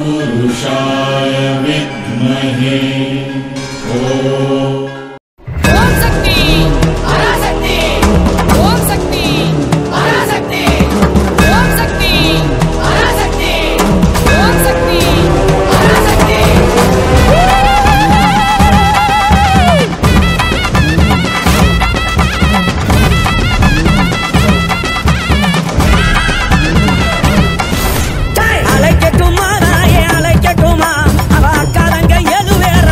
तत्पुरुषाय विद्महे ओम शक्ति पराशक्ति ओम शक्ति पराशक्ति ओम शक्ति पराशक्ति ओम शक्ति पराशक्ति அலைக்கட்டுமா நாயே அலைக்கட்டுமா அவ கலங்க எழுவேற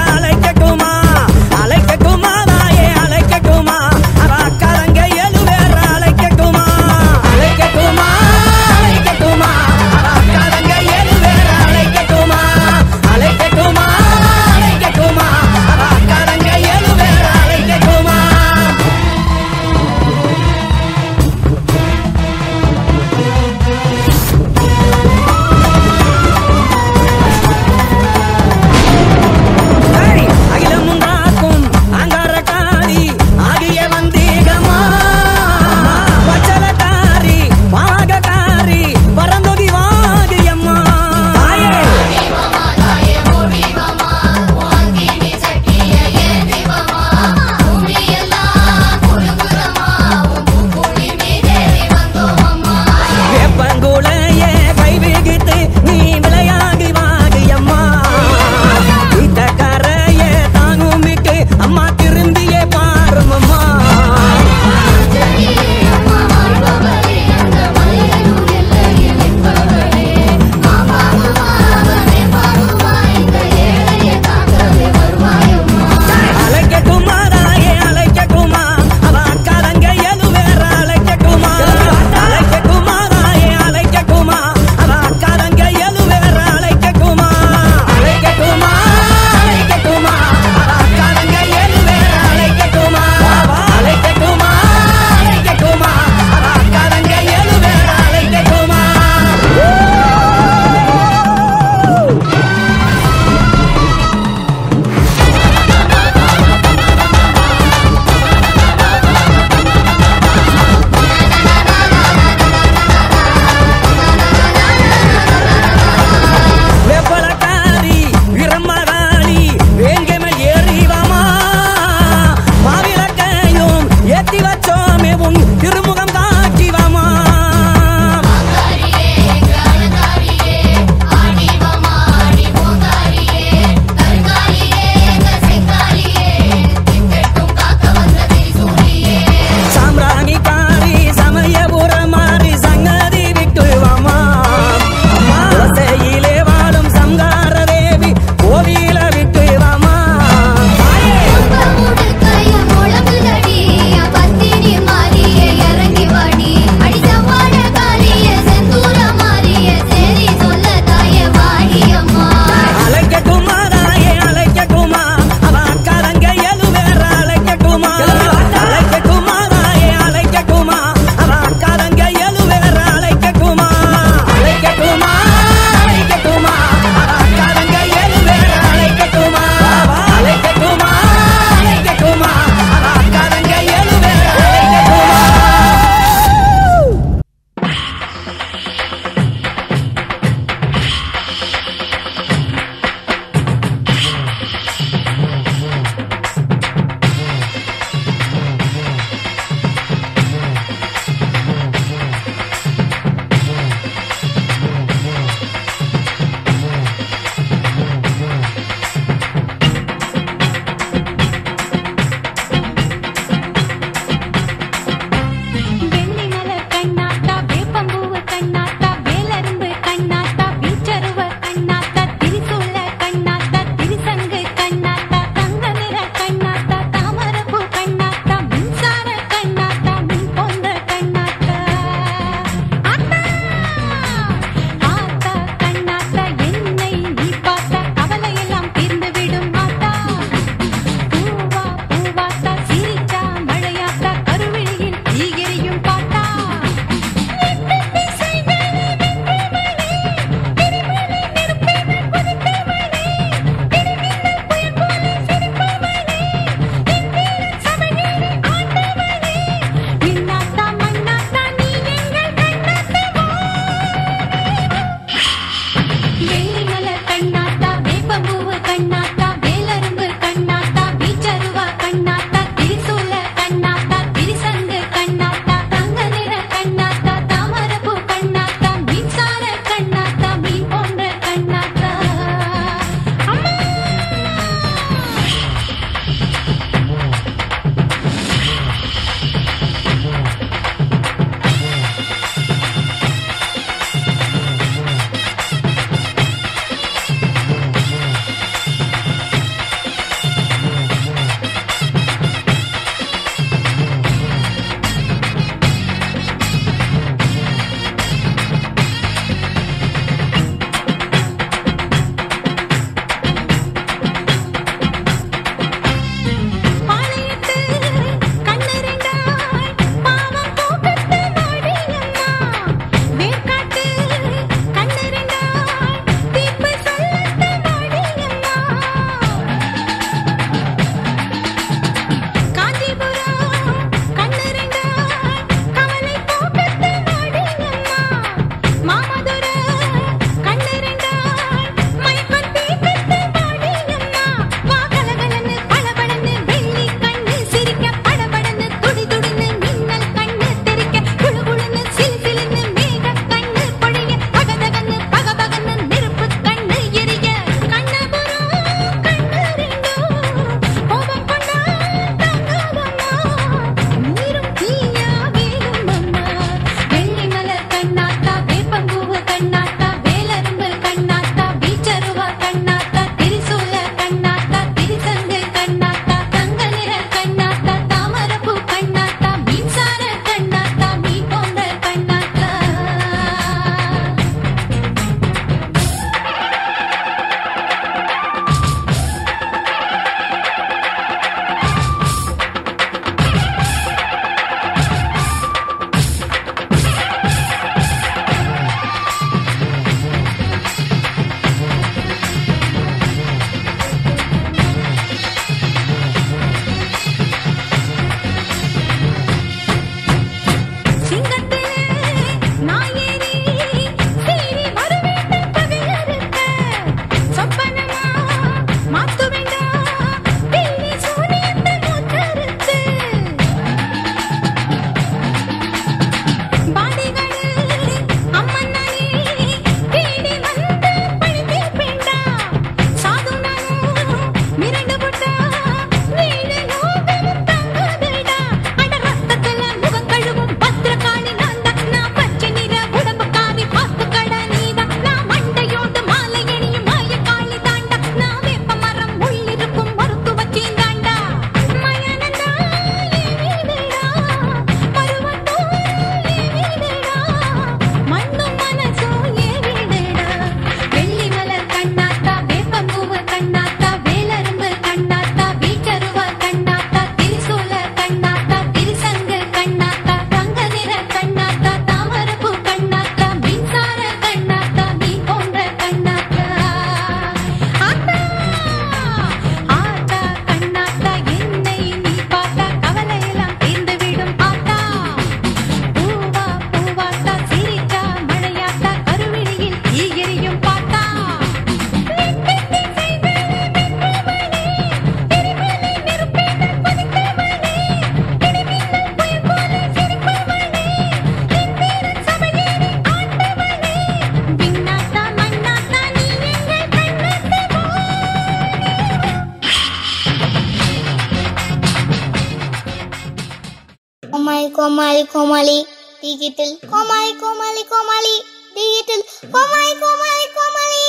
கோமாளி கோமாளி டிஜிட்டல் கோமாளி கோமாளி கோமாளி டிஜிட்டல் கோமாளி கோமாளி கோமாளி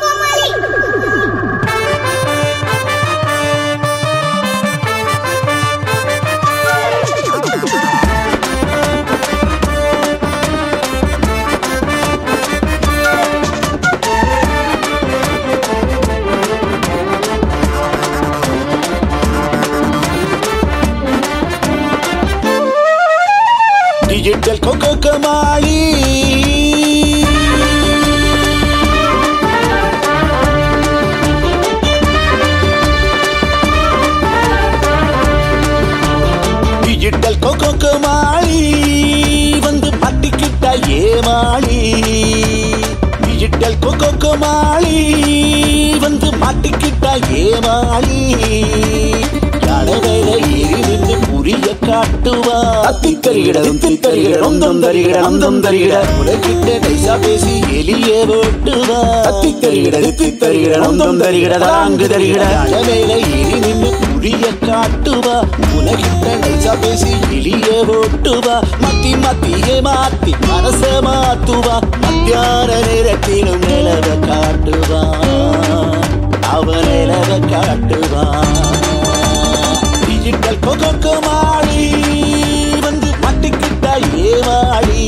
கோமாளி. டிஜிட்டல் கொக்கோ கோமாளி டிஜிட்டல் கொக்கோ கோமாளி வந்து மாட்டிக்கிட்ட ஏமாளி டிஜிட்டல் கொக்கோ கோமாளி வந்து மாட்டிக்கிட்ட ஏமாளி யாழவேல ஏறி நின்று புரிய காட்டுவா அத்தித்தருகிடம் தித்தருகிடம் தருகிடம் தருகிட உலகிட்ட நைசா பேசி எலிய ஓட்டுவா அத்தித்தருகிட தித்தருகிடம் தருகிட அங்கு தருகிட யாழவேல ஏறி நின்று புரிய காட்டுவா உலகிட்ட நைசா பேசி எலிய ஓட்டுவா மத்தி மத்தியே மாத்தி மனச மாத்துவா மத்தியான நேரத்திலும் நிலவ காட்டுவா அவ நிலவ காட்டுவா டிஜிட்டல் கொக்கோ கோமாளி வந்து மாட்டிக்கிட்ட ஏமாளி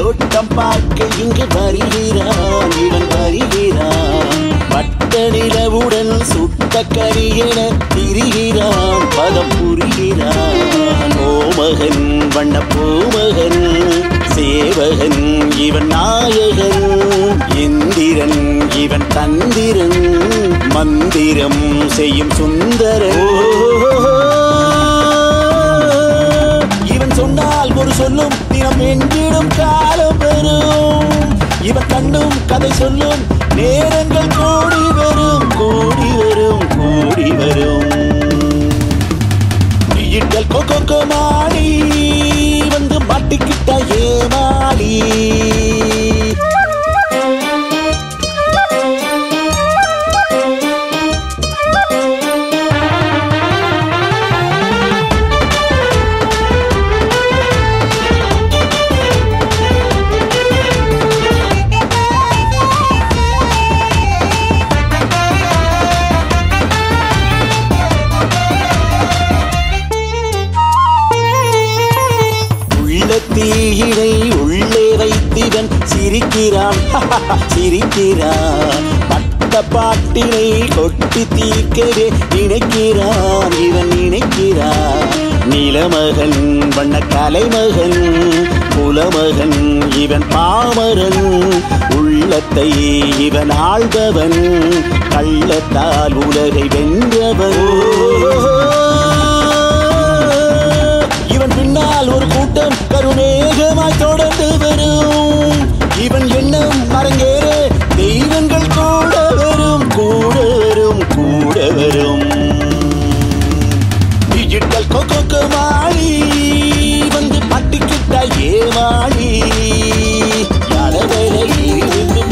ஓட்டம் பார்க்க இங்கு வருகிறான் இவன் வருகிறான் பட்ட நிலவுடன் சுட்ட கரியென திரிகிறான் பதம் புரிகிறான் ஓமகன் வண்ண பூமகன் சேவகன் இவன் நாயகன் எந்திரன் இவன் தந்திரன் மந்திரம் செய்யும் சுந்தரன் இவன் சொன்னால் ஒரு சொல்லும் தினம் எங்கிடும் காலம் வரும் இவன் கண்ணும் கதை சொல்லும் நேரங்கள் கோடி வரும் கோடி வரும் கோடி வரும் டிஜிட்டல் கொக்கோ கோமாளி வந்து மாட்டிக்கிட்ட ஏமாளி தீயினை உள்ளே வைத்திவன் சிரிக்கிறான் சிரிக்கிறான் பட்ட பாட்டினை கொட்டி தீர்க்கவே நினைக்கிறான் இவன் நினைக்கிறான் நிலமகன் வண்ண கலைமகன் குலமகன் இவன் பாமரன் உள்ளத்தை இவன் ஆள்பவன் கள்ளத்தால் உலகை வென்றவன் இவன் பின்னால் ஒரு கூட்டம் கருமேகமாய் தொடர்ந்து வரும் இவன் எண்ணம் அரங்கேற தெய்வங்கள் கூட வரும் கூட வரும் கூட வரும் டிஜிட்டல் கொக்கோ கோமாளி வந்து மாட்டிக்கிட்ட ஏமாளி யாழவேல ஏறி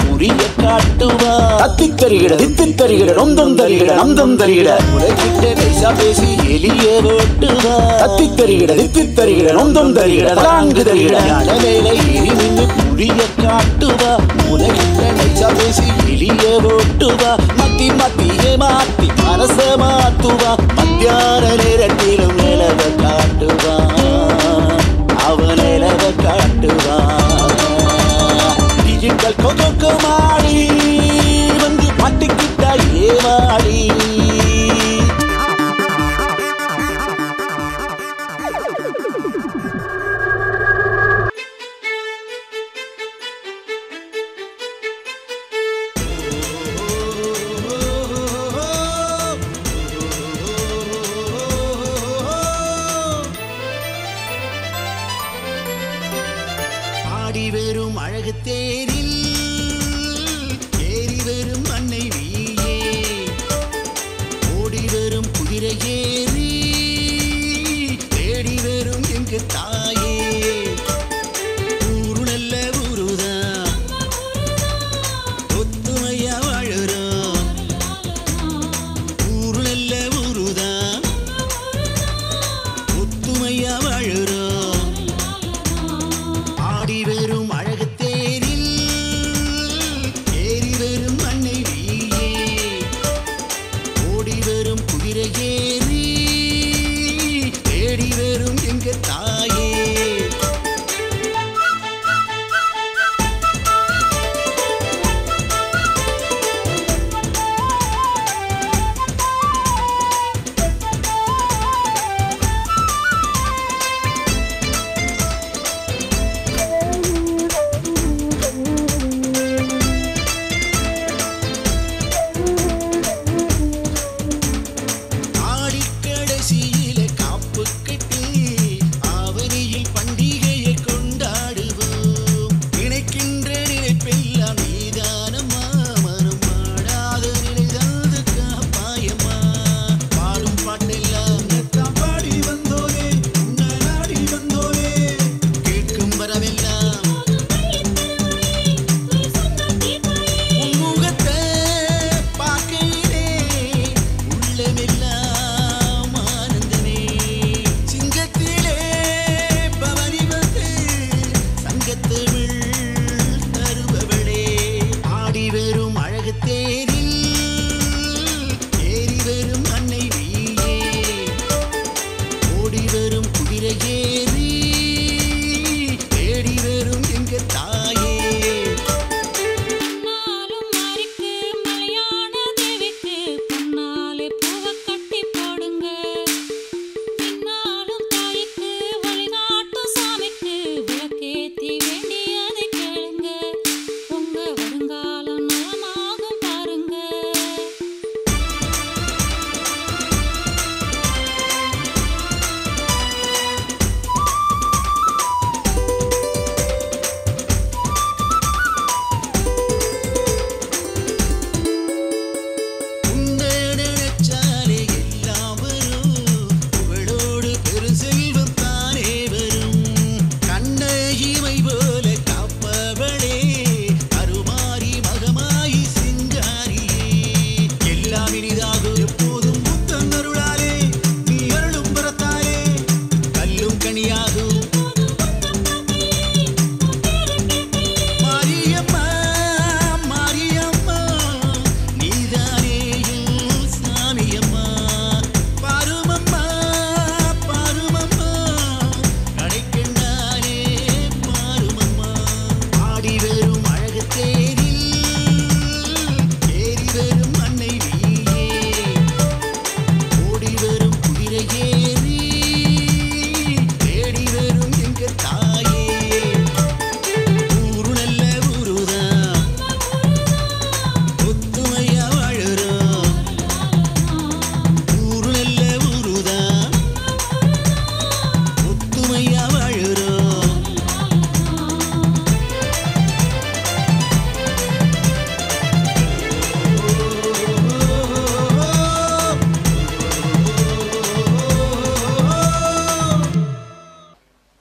புரிய காட்டுவா அத்தித்தருகிட தித்தித்தருகிட நொந்தம் தருகிட நந்தம் தருகிட உலகிட்ட நைசா பேசி எலிய ஓட்டுவா அத்தித்தருகிட தித்தித்தருகிட நொந்தம் தருகிட அங்கு தருகிட யாழவேல ஏறி நின்று புரிய காட்டுவா உலகிட்ட நைசா பேசி எலிய ஓட்டுவா மத்தி மத்தியே மாத்தி மனச மாத்துவா மத்தியான நேரத்திலும் நிலவ காட்டுவா அவ நிலவ காட்டுவா டிஜிட்டல் கொக்கோ கோமாளி வந்து மாட்டிக்கிட்ட ஏமாளி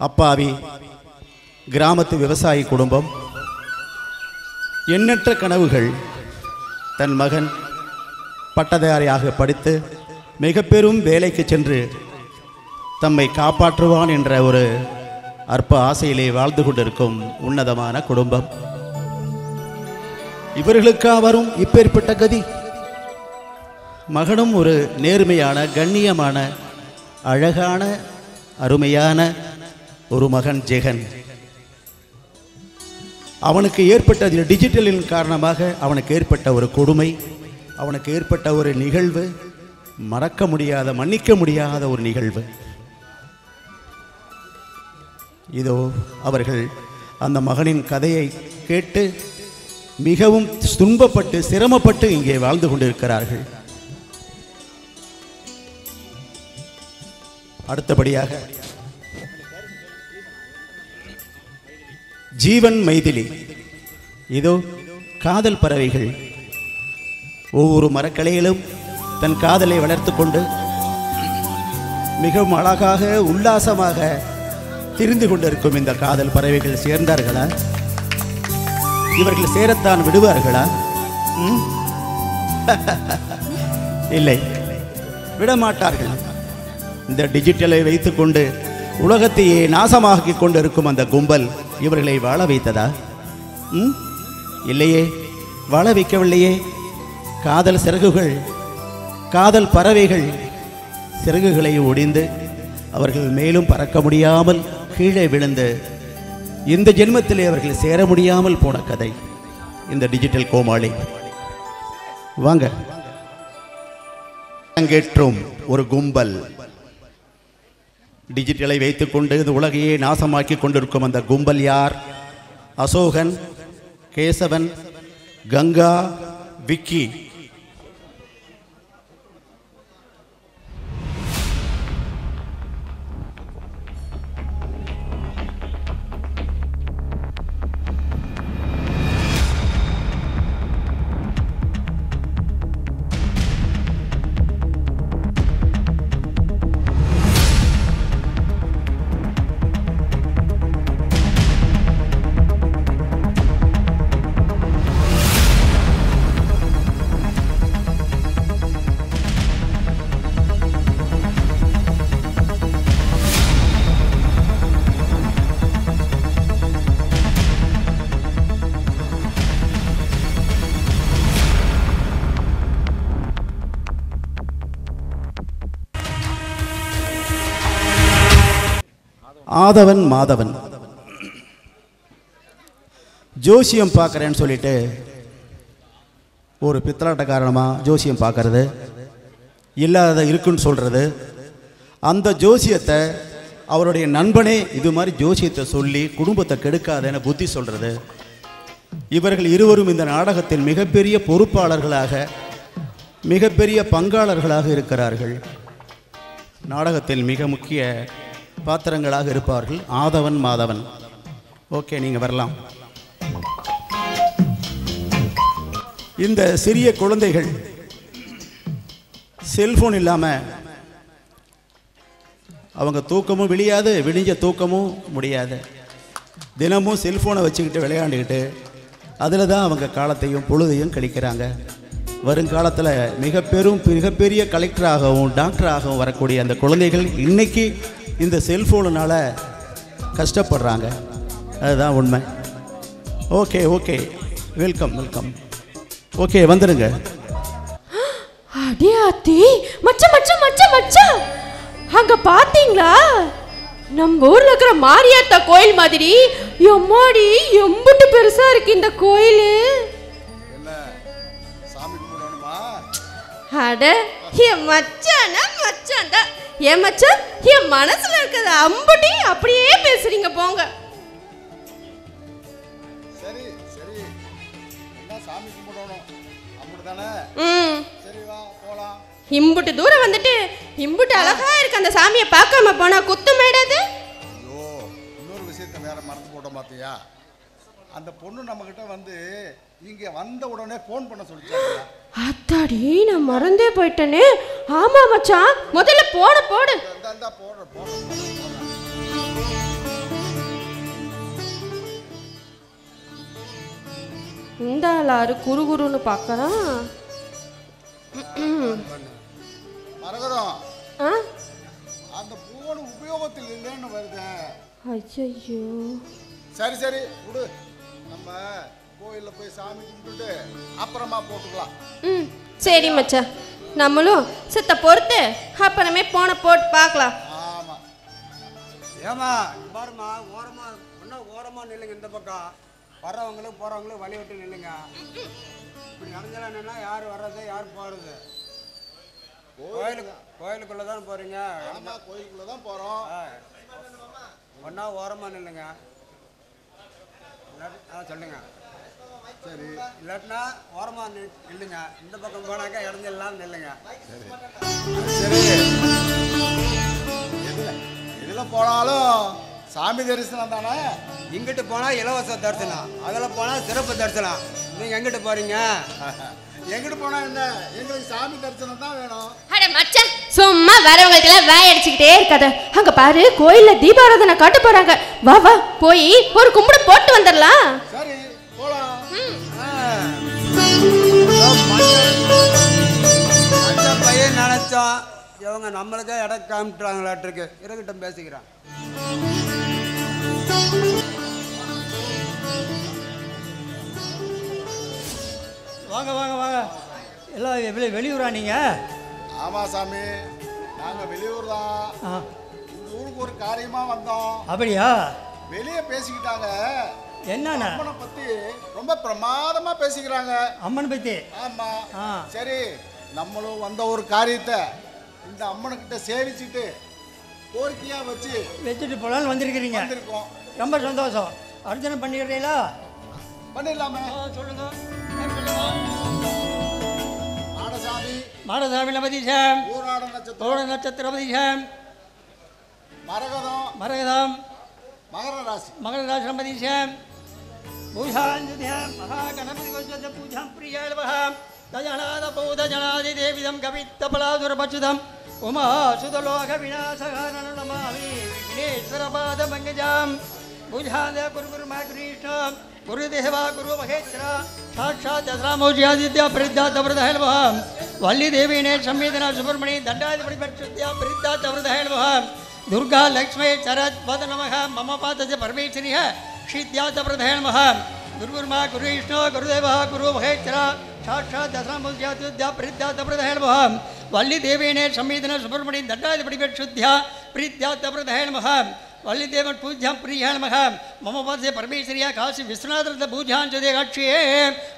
அப்பாவி கிராமத்து விவசாயி குடும்பம். எண்ணற்ற கனவுகள். தன் மகன் பட்டதாரியாக படித்து மிக பெரும் வேலைக்கு சென்று தம்மை காப்பாற்றுவான் என்ற ஒரு அற்ப ஆசையிலே வாழ்ந்து கொண்டிருக்கும் உன்னதமான குடும்பம். இவர்களுக்கா வரும் இப்பேற்பட்ட கதி? மகனும் ஒரு நேர்மையான கண்ணியமான அழகான அருமையான ஒரு மகன் ஜெகன். அவனுக்கு ஏற்பட்ட டிஜிட்டலின் காரணமாக அவனுக்கு ஏற்பட்ட ஒரு கொடுமை, அவனுக்கு ஏற்பட்ட ஒரு நிகழ்வு, மறக்க முடியாத மன்னிக்க முடியாத ஒரு நிகழ்வு. இதோ அவர்கள் அந்த மகனின் கதையை கேட்டு மிகவும் துன்பப்பட்டு சிரமப்பட்டு இங்கே வாழ்ந்து கொண்டிருக்கிறார்கள். அடுத்தபடியாக ஜீவன் மைதிலி. இதோ காதல் பறவைகள் ஒவ்வொரு மரக்கிளையிலும் தன் காதலை வளர்த்து கொண்டு மிகவும் அழகாக உல்லாசமாக திரிந்து கொண்டிருக்கும் இந்த காதல் பறவைகள் சேர்ந்தார்களா? இவர்கள் சேரத்தான் விடுவார்களா? இல்லை, விடமாட்டார்கள். இந்த டிஜிட்டலை வைத்துக்கொண்டு உலகத்தையே நாசமாக்கி கொண்டிருக்கும் அந்த கும்பல் இவர்களை வாழ வைத்ததா? இல்லையே, வாழ வைக்கவில்லையே. காதல் சிறகுகள், காதல் பறவைகள் சிறகுகளை ஒடிந்து அவர்கள் மேலும் பறக்க முடியாமல் கீழே விழுந்து இந்த ஜென்மத்திலே அவர்கள் சேர முடியாமல் போன கதை இந்த டிஜிட்டல் கோமாளி. வாங்க, அரங்கேற்றும் ஒரு கும்பல். டிஜிட்டலை வைத்துக்கொண்டு இந்த உலகையே நாசமாக்கி கொண்டிருக்கும் அந்த கும்பல் யார்? அசோகன், கேசவன், கங்கா, விக்கி. ஆதவன் மாதவன் ஜோசியம் பார்க்குறேன்னு சொல்லிட்டு ஒரு பித்தலாட்டக்காரனமாக ஜோசியம் பார்க்கறது, இல்லாத இருக்குன்னு சொல்கிறது. அந்த ஜோசியத்தை அவருடைய நண்பனே இது மாதிரி ஜோசியத்தை சொல்லி குடும்பத்தை கெடுக்காதேன்னு புத்தி சொல்கிறது. இவர்கள் இருவரும் இந்த நாடகத்தில் மிகப்பெரிய பொறுப்பாளர்களாக மிகப்பெரிய பங்காளர்களாக இருக்கிறார்கள். நாடகத்தில் மிக முக்கிய பாத்திரங்களாக இருப்பார்கள் ஆதவன் மாதவன். ஓகே, நீங்கள் வரலாம். இந்த சிறிய குழந்தைகள் செல்போன் இல்லாமல் அவங்க தூக்கமும் விழியாது, விடிஞ்ச தூக்கமும் முடியாது. தினமும் செல்ஃபோனை வச்சுக்கிட்டு விளையாண்டுக்கிட்டு அதில் தான் அவங்க காலத்தையும் பொழுதையும் கழிக்கிறாங்க. வருங்காலத்தில் மிகப்பெரிய கலெக்டராகவும் டாக்டராகவும் வரக்கூடிய அந்த குழந்தைகள் இன்னைக்கு இந்த செல்ஃபோனுனால் கஷ்டப்படுறாங்க. அதுதான் உண்மை. Okay okay, welcome welcome. Okay, வந்துடுங்க. அடியாத்தி, மச்சான் மச்சான் மச்சான் மச்சான், அங்க பாத்தீங்களா? நம்ம ஊர்ல இருக்கிற மாரியாத்தா கோயில் மாதிரி எம்மாடி எம்புட்டு பெருசா இருக்கு இந்த கோயில். அட, என் மச்சானா மச்சான் தான். என் மச்சான் என் மனசுல இருக்கிறத அம்புட்டி அப்படியே பேசுறீங்க போங்க. சரி சரி, என்ன சாமி கும்பிடணும் அப்படிதானே? சரி வா போலாம். இம்புட்டு தூரம் வந்துட்டு இம்புட்டு அழகா இருக்கு அந்த சாமியை பார்க்காம போனா குத்து மேடாது. ஐயோ, இன்னொரு விஷயத்தை வேற மறந்து போட மாட்டியா? அந்த பொண்ணு நம்ம கிட்ட வந்து இங்க வந்த உடனே போன் பண்ண சொல்லிச்சாங்க. அத்தாடி, நான் மறந்தே போயிட்டேனே. ஆமா மச்சான், முதல்ல போடு. போடுற இந்த ஆளாரு குறுகுறுன்னு பார்க்கறான். மரகதம் ஆ அந்த போன் உபயோகத்தில் இல்லைன்னு வருது. ஐயோ சரி சரி விடு, நம்ம கோயிலில் போய் சாமி கும்பிட்டுட்டு அப்புறமா போட்டுக்கலாம். ம் சரி மச்சான், நம்மளும் சித்த பொறுத்து அப்புறமே போன போட்டு பார்க்கலாம். ஆமா ஏமா பாருமா, ஓரமா ஒன்றும் ஓரமாக நில்லுங்க. இந்த பக்கம் வர்றவங்களும் போகிறவங்களும் வழி விட்டு நில்லுங்க. இப்படி நடந்தலன்னா யார் வர்றது யார் போகிறது? கோயிலுக்குள்ளே தான் போகிறீங்க. ஆமா கோயிலுக்குள்ள தான் போகிறோம். ஒன்றா ஓரமாக நில்லுங்க. சொல்லுங்க. சரி இல்லாட்டினா ஓரமாக நில்லுங்க. இந்த பக்கம் போனாக்கா இடஞ்செல்லாம் நில்லுங்க. சரி எதில் போனாலும் சாமி தரிசனம் தானே. இங்கிட்டு போனால் இலவச தரிசனம், அதில் போனால் சிறப்பு தரிசனம். நீங்கள் எங்கிட்டு போகிறீங்க? எங்கிட்டு போனா என்ன, எங்களுக்கு சாமி தரிசனம் தான் வேணும். அட மச்சான், சும்மா வரவங்களுக்கெல்லாம் வாய் அடிச்சுக்கிட்டே இருக்காத. அங்க பாரு, கோயில்ல தீபாராதனை காட்ட போறாங்க. வா வா போய் ஒரு கும்பிடு போட்டு வந்துடலாம். சரி போலாம். அந்த பையன் நினைச்சோம், இவங்க நம்மளுக்கே இடம் காமிட்டுறாங்களாட்டிருக்கு. இருக்கட்டும், பேசிக்கிறான். வாங்க வாங்க வாங்க, எல்லாம் வெளியூரா நீங்க? ஆமா சாமி, நாங்க வெளியூர் தான். இந்த ஊருக்கு ஒரு காரியமா வந்தோம். அப்படியா? வெளியே பேசிக்கிட்டாங்க. என்னன்னா அம்மனை பத்தி ரொம்ப பிரமாதமா பேசிக்கிறாங்க. அம்மன் பத்தி? ஆமா. சரி, நம்மளும் வந்த ஒரு காரியத்தை இந்த அம்மனுக்கிட்ட சேவிச்சுட்டு கோரிக்கையா வச்சுட்டு போலான்னு வந்திருக்கிறீங்க. வந்திருக்கோம். ரொம்ப சந்தோஷம். அர்ச்சனை பண்ணிடுறீங்களா? பண்ணிடலாமே. சொல்லுங்க. மாடசாமி மாடசாமி நபதீசம், பூராட நட்சத்திரபதீசம், மரகதம் மரகதம், மகர ராசி மகர ராசி நபதீசம், பூஜாஞ்சதியம் மகாகணபதி வஜ்ஜ பூஜாம் பிரியாளவஹம் தஜனாத பூத ஜனாதி தேவிதம் கவித்தபலாதுரபச்சுதம் உமா சுதலோக விநாசகாரண நமாமி விக்னேஸ்வர பாத மங்கஜாம் பூஜாந்த குரு மகிருஷ்ணம் குருதேவா குரு மகேந்திரா சாட்சாத் தசராமோஜியாதித்யா பிரதாத்தவரதஹேல்வஹம் வள்ளி தேவினே சம்வேதனா சுப்பிரமணி தண்டாதிபதி பட்சுத்யா பிரதாத்தவரதஹேல்வஹம் துர்கா லக்ஷ்மே சரத் பத நமः மம பாதஜ பரமேஸ்வரிஹ ஸ்ரீத்யாத்தவரதஹேல்வஹம் குருகுருமா குரு விஷ்ணு குருதேவா குரு மகேந்திரா சாட்சாத் தசராமோஜியாதித்யா பிரதாத்தவரதஹேல்வஹம் வள்ளி தேவினே சம்வேதனா சுப்பிரமணி தண்டாதிபதி பட்சுத்யா பிரதாத்தவரதஹேல்வஹம் वल्ली देवन पूज्यां प्रियाण महा मम पाद परमेश्वरिया काशी विश्वनाथ पूजांजुदे कक्षे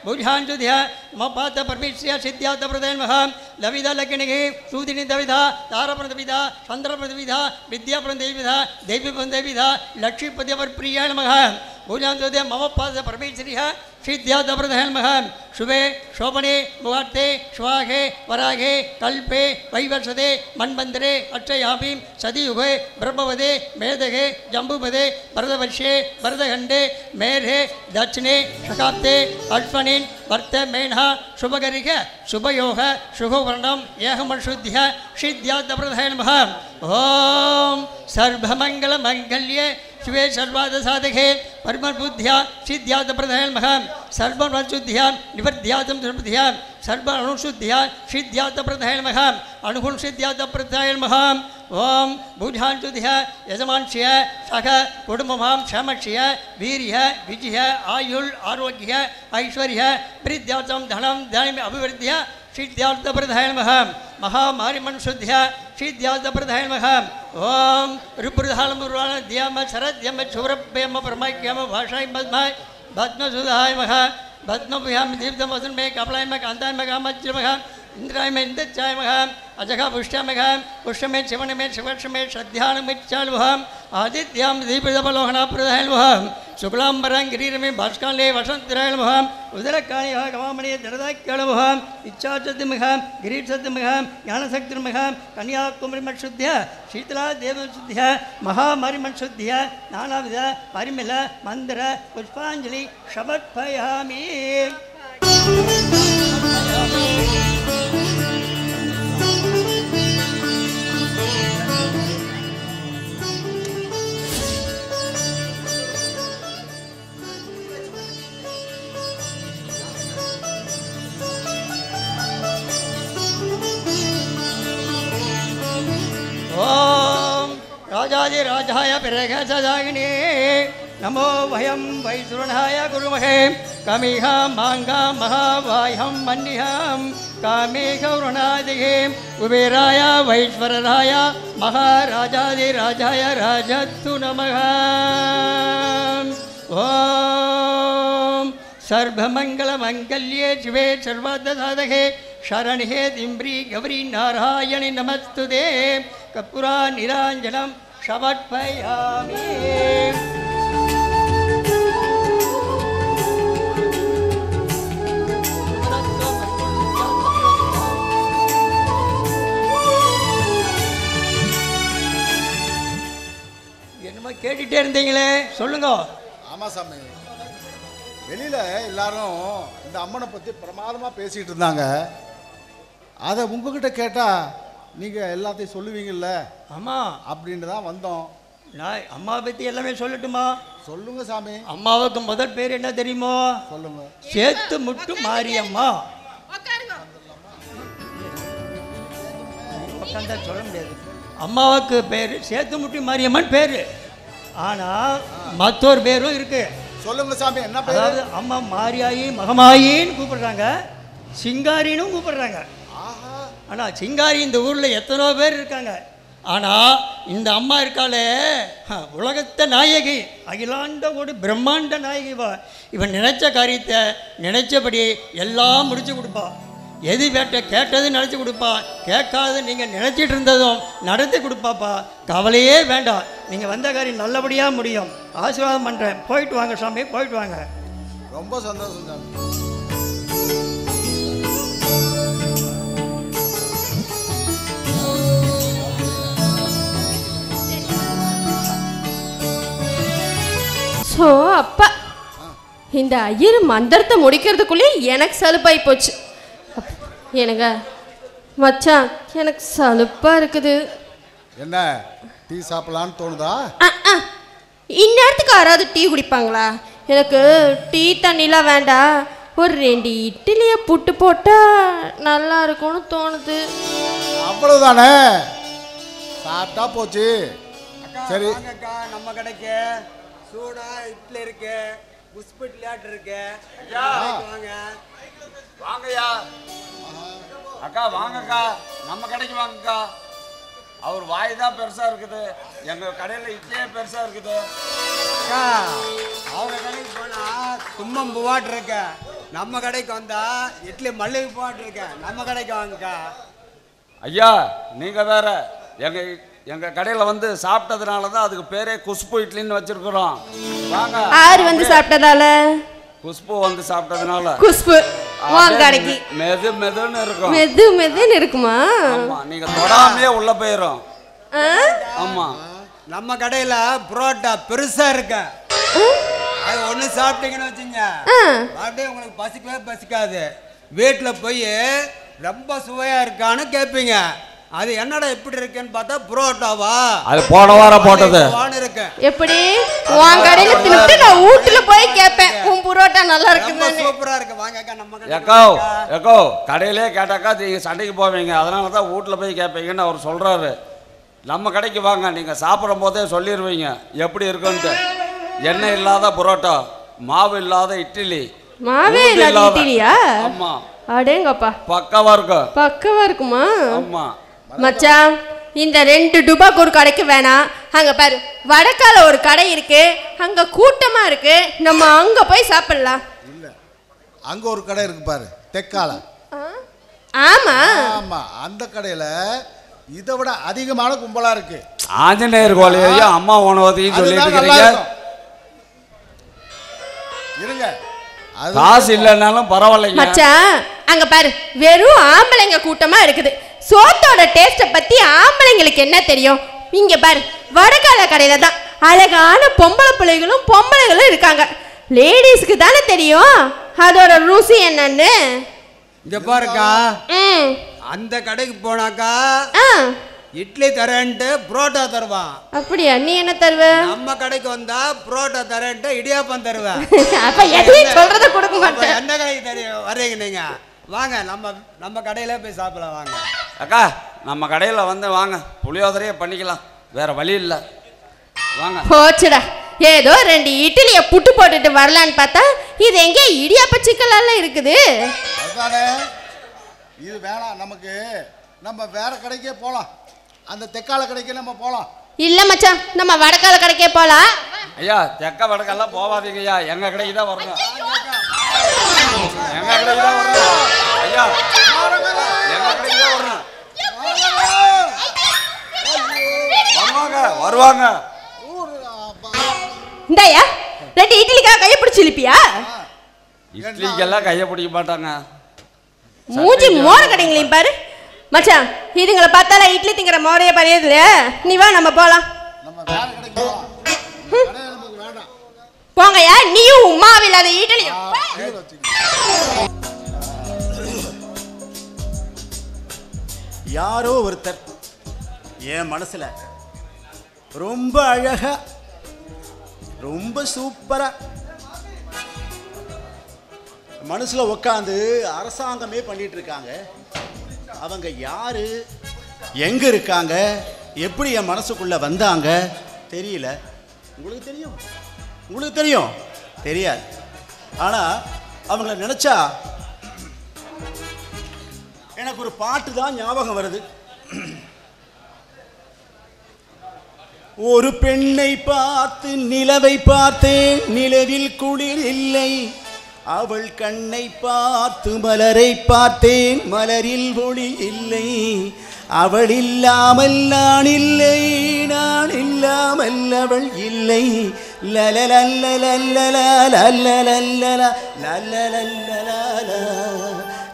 पूजांजुद्या मम पाद परमेश्वरिया सिद्ध्यात प्रदान महा लविदा लग्निगे सूदिनी दविदा तारप्रदविदा चंद्रप्रदविदा विद्याप्रदेविदा देवीप्रदेविदा लक्ष्मीपति प्रियाण महा पूजांजुदे मम पाद परमेश्वरिया सिद्ध्यात प्रदान महा शुभे शोभने मुहूर्ते श्वाघे वराघे कल्पे वैवर्षदे मन्वन्तरे अक्षयामि सदियुगे ब्रह्मवदे मेधगे जम्बुपदे भरतवर्षे भरतखण्डे मेघे दक्षिणे शकाब्दे अश्वनीन् वर्तमेनः शुभकरिः शुभयोग शुभवर्णम् एहमशुद्ध्य सिद्ध्यात्प्रदाय नमः ॐ सर्वमङ्गलमङ्गल्ये शिवे सर्वादसाधके परमबुद्ध्या सिद्ध्यात्प्रदाय नमः सर्वमशुद्ध्या निवर्ध्यातं समृद्ध्या सर्वाणुशुद्ध्या सिद्ध्यात्प्रदाय नमः अणुगुणसिद्ध्यात्प्रदाय नमः ओम भूजांशुध्य यजमानस्य सख कुटुंबमां क्षमस्य वीर्य विजय आयुल आरोग्य ऐश्वर्य प्रीत्याचं धनं धनम् अभिवृद्ध्य सिद्ध्यार्थप्रदाय नमः महामारिमनुशुद्ध्य सिद्ध्यार्थप्रदाय नमः ओम रुद्रधालमुर्वाण द्यम शरद्यम शूरभ्यम परमज्ञम भाषाय पद्माय पद्मसुधाय नमः पद्मभ्यां दीप्तमसन् मे कपलाय मे कान्ताय मे कामज्रमः इंद्राय में इंद्रचाय मघाम अजघा पुष्टा मघाम पुष्ट में शिवन में शिवर्ष में श्रद्धान मिच्चाल वहाम आदित्याम दीपदबलोहना प्रदायल वहाम शुक्लांबरं गिरीर में भास्काले वसंतरायल वहाम उदरकाणी गवामणि दरदाक्याल वहाम इच्छाशक्ति मघाम गिरीश शक्ति मघाम ज्ञानशक्ति मघाम कन्याकुमारी मत्शुद्ध्य शीतला देव शुद्ध्य महामारिमन शुद्ध्य नानाविध परिमल मंदिर पुष्पांजलि समर्पयामि राजाधिराजाय प्रगसदागिने नमो वयं वैसुरणाय गुरुमहे कमिह मांगा महावाह्यं मन्निहं कामे गौरणादिगे कुबेराय वैश्वरराय महाराजाधिराजाय राजत्तु नमः ओम सर्वमंगलमंगल्ये शिवे सर्वसाधके शरण्ये दिम्री गौरी नारायणि नमस्तुते कर्पूरा निराञ्जनं समर्पयामि என்னமா கேட்டுட்டே இருந்தீங்களே சொல்லுங்க. ஆமா சாமி, வெளியில எல்லாரும் இந்த அம்மனை பத்தி பிரமாதமா பேசிட்டு இருந்தாங்க. அதை உங்ககிட்ட கேட்டா நீங்க எல்லாத்தையும் சொல்லுவீங்கல்ல? ஆமா, அப்படின்னு தான் வந்தோம். நான் அம்மாவை பத்தி எல்லாமே சொல்லட்டுமா? சொல்லுங்க சாமி. அம்மாவுக்கு முதல் பேர் என்ன தெரியுமோ? சொல்லுங்க. சேத்து முட்டு மாரியம்மா. உட்காந்தா சொல்ல முடியாது. அம்மாவுக்கு பேர் சேத்து முட்டி மாரியம்மன் பேரு. ஆனா மற்றொரு பேரும் இருக்கு. சொல்லுங்க சாமி, என்ன பேரு? அதாவது அம்மா மாரியாயி மகமாயின்னு கூப்பிடுறாங்க, சிங்காரின்னு கூப்பிடுறாங்க. ஆனா சிங்காரி இந்த ஊர்ல எத்தனோ பேர் இருக்காங்க. ஆனா இந்த அம்மா இருக்காளே உலகத்தை நாயகி, அகிலாண்ட ஒரு பிரம்மாண்ட நாயகி. இவன் நினைச்ச காரியத்தை நினைச்சபடி எல்லாம் முடிச்சு கொடுப்பா. எது கேட்டது நினச்சி கொடுப்பா, கேட்காது நீங்கள் நினச்சிட்டு இருந்ததும் நடத்தி கொடுப்பாப்பா. கவலையே வேண்டாம், நீங்கள் வந்த காரியம் நல்லபடியாக முடியும். ஆசீர்வாதம் பண்ணுறேன். போயிட்டு வாங்க சாமி, போயிட்டு வாங்க. ரொம்ப சந்தோஷம் சாமி. ஸோ அப்பா இந்த ஐயர் மந்திரத்தை முடிக்கிறதுக்குள்ளே எனக்கு சலுப்பாகி போச்சு. எனக்கு மச்சான், எனக்கு சலுப்பாக இருக்குது. என்ன டீ சாப்பிடலான்னு தோணுதா? இந்நேரத்துக்கு யாராவது டீ குடிப்பாங்களா? எனக்கு டீ தண்ணிலாம் வேண்டாம், ஒரு 2 இட்லியை புட்டு போட்டால் நல்லா இருக்கும்னு தோணுது. அவ்வளவுதானே, சாப்பிட்டா போச்சு. சரி, நம்ம கடைக்கு சூடா இட்லி இருக்கு, புஷ்பிட் லேட் இருக்கு. வாங்க வாங்கய்யா. அக்கா வாங்கக்கா, நம்ம கடைக்கு வாங்கக்கா. அவர் வாய் தான் பெருசா இருக்குது, எங்க கடையில இட்லியே பெருசா இருக்குது. அக்கா அவங்க கடைக்கு போனா தும்மம் பூவாட்டு இருக்க, நம்ம கடைக்கு வந்தா இட்லி மல்லிகை பூவாட்டு இருக்க. நம்ம கடைக்கு வாங்கக்கா. ஐயா நீங்க வேற, எங்க கடையில வந்து சாப்பிட்டதுனால தான் அதுக்கு பேரே குஷ்பு இட்லின்னு வச்சிருக்கிறோம். வாங்க. ஆறு வந்து சாப்பிட்டதால குஷ்பு வந்து சாப்பிட்டதுனால குஷ்பு வாங்க கடைக்கு மெது மெதுன்னு இருக்கும். மெது மெதுன்னு இருக்குமா? ஆமா, நீங்க தொடாமையே உள்ள போயிரும். ஆமா, நம்ம கடையில புரோட்டா பெருசா இருக்க, அது ஒண்ணு சாப்பிட்டீங்கன்னு வச்சுங்க அப்படியே உங்களுக்கு பசிக்கவே பசிக்காது. வீட்டில் போய் ரொம்ப சுவையா இருக்கான்னு கேட்பீங்க. அது என்னடா எப்படி இருக்குன்னு பார்த்தா புரோட்டாவா, அது போன வாரம் போட்டது இருக்கு. எப்படி உன் கடையில தின்னுட்டு நான் வீட்டுல போய் கேட்பேன் உன் புரோட்டா நல்லா இருக்கு, சூப்பரா இருக்கு. வாங்க நம்ம எக்கோ கடையிலே கேட்டாக்கா நீங்க சண்டைக்கு போவீங்க, அதனால தான் வீட்டுல போய் கேட்பீங்கன்னு அவர் சொல்றாரு. நம்ம கடைக்கு வாங்க, நீங்க சாப்பிடும் போதே சொல்லிடுவீங்க எப்படி இருக்குன்ட்டு. எண்ணெய் இல்லாத புரோட்டா, மாவு இல்லாத இட்லி. மாவே இல்லாத இட்லியா? ஆமா. அடேங்கப்பா, பக்காவா இருக்கும். பக்காவா இருக்குமா? ஆமா மச்சான், இந்த 2 டுபாக்கு ஒரு கடைக்கு வேணாம். அங்க பாரு வடக்கால ஒரு கடை இருக்கு, அங்க கூட்டமா இருக்கு, நம்ம அங்க போய் சாப்பிடலாம். இல்ல, அங்க ஒரு கடை இருக்கு பாரு, தெக்கால. ஆமா ஆமா, அந்த கடையில இதை விட அதிகமான கும்பலா இருக்கு. ஆஞ்சநேயர் கோயிலையும் அம்மா உணவத்தையும் சொல்லிட்டு இருக்கீங்க. இருங்க, காசு இல்லைன்னாலும் பரவாயில்லைங்க மச்சான். அங்க பாரு வெறும் ஆம்பளைங்க கூட்டமா இருக்குது. சோத்தோட டேஸ்ட்டை பத்தி ஆம்பளைங்களுக்கு என்ன தெரியும்? இங்க பாரு வடகால கடையில தான் அழகான பொம்பளை பிள்ளைகளும் இருக்காங்க. லேடிஸ்க்கு தானே தெரியும் அதோட ருசி என்னன்னு. இங்க பாருக்கா, அந்த கடைக்கு போனாக்கா இட்லி தரேன்ட்டு புரோட்டா தருவான். அப்படியா? நீ என்ன தருவ? நம்ம கடைக்கு வந்தா புரோட்டா தரேன்ட்டு இடியாப்பம் தருவேன். அப்ப எதையும் சொல்றத கொடுக்க மாட்டேன். எந்த கடைக்கு தெரியும் வரீங்க நீங்க? வாங்க நம்ம கடையில போய் சாப்பிடலாம். வாங்க அக்கா, நம்ம கடையில் வந்து வாங்க, புளியோதரையே பண்ணிக்கலாம். வேற வழி இல்லை. வாங்க. போச்சுடா, ஏதோ 2 இட்லியை புட்டு போட்டுட்டு வரலான்னு பார்த்தா இது எங்கே இடியாப்ப சிக்கலெல்லாம் இருக்குது. அதுதானே, இது வேணாம் நமக்கு. நம்ம வேற கடைக்கே போகலாம். அந்த தெக்கால கடைக்கே நம்ம போகலாம். இல்ல மச்சான், நம்ம வடக்கால கடைக்கே போலாம். ஐயா, தெக்க வடக்கெல்லாம் போகாதீங்க ஐயா, எங்க கடைக்கு தான் வரணும். எங்க கடைக்கு தான் வரணும் ஐயா, எங்க கடைக்கு தான் வரணும். வருவாங்க வருவாங்க. இந்தாயா 2 இட்லிக்காக கையை பிடிச்சி இழுப்பியா? இட்லிக்கெல்லாம் கையை பிடிக்க மாட்டாங்க. மூஞ்சி மோர கடைங்களையும் பாரு மச்சான். இதுங்களை பார்த்தால இட்லி திங்கிற மோரைய பரையது இல்லையா? நீ வா நம்ம போலாம். போங்கயா, நீயும் உமாவும் இல்லாத இட்லியும். யாரோ ஒருத்தர் என் மனசுல ரொம்ப அழகா ரொம்ப சூப்பரா மனசுல உட்காந்து அரசாங்கமே பண்ணிட்டு இருக்காங்க. அவங்க யாரு, எங்க இருக்காங்க, எப்படி என் மனசுக்குள்ள வந்தாங்க தெரியல. உங்களுக்கு தெரியும்? உங்களுக்கு தெரியும்? தெரியாது. ஆனா அவங்கள நினைச்சா எனக்கு ஒரு பாட்டு தான் ஞாபகம் வருது. ஒரு பெண்ணை பார்த்து நிலவை பார்த்தேன், நிலவில் குளிர் இல்லை. அவள் கண்ணை பார்த்து மலரை பார்த்தேன், மலரில் ஒளி இல்லை. அவள் இல்லாமல் நான் இல்லை, நான் இல்லாமல் அவள் இல்லை. லலலல்லலல்லலா லல்லலல்லலா லல்லலல்லலா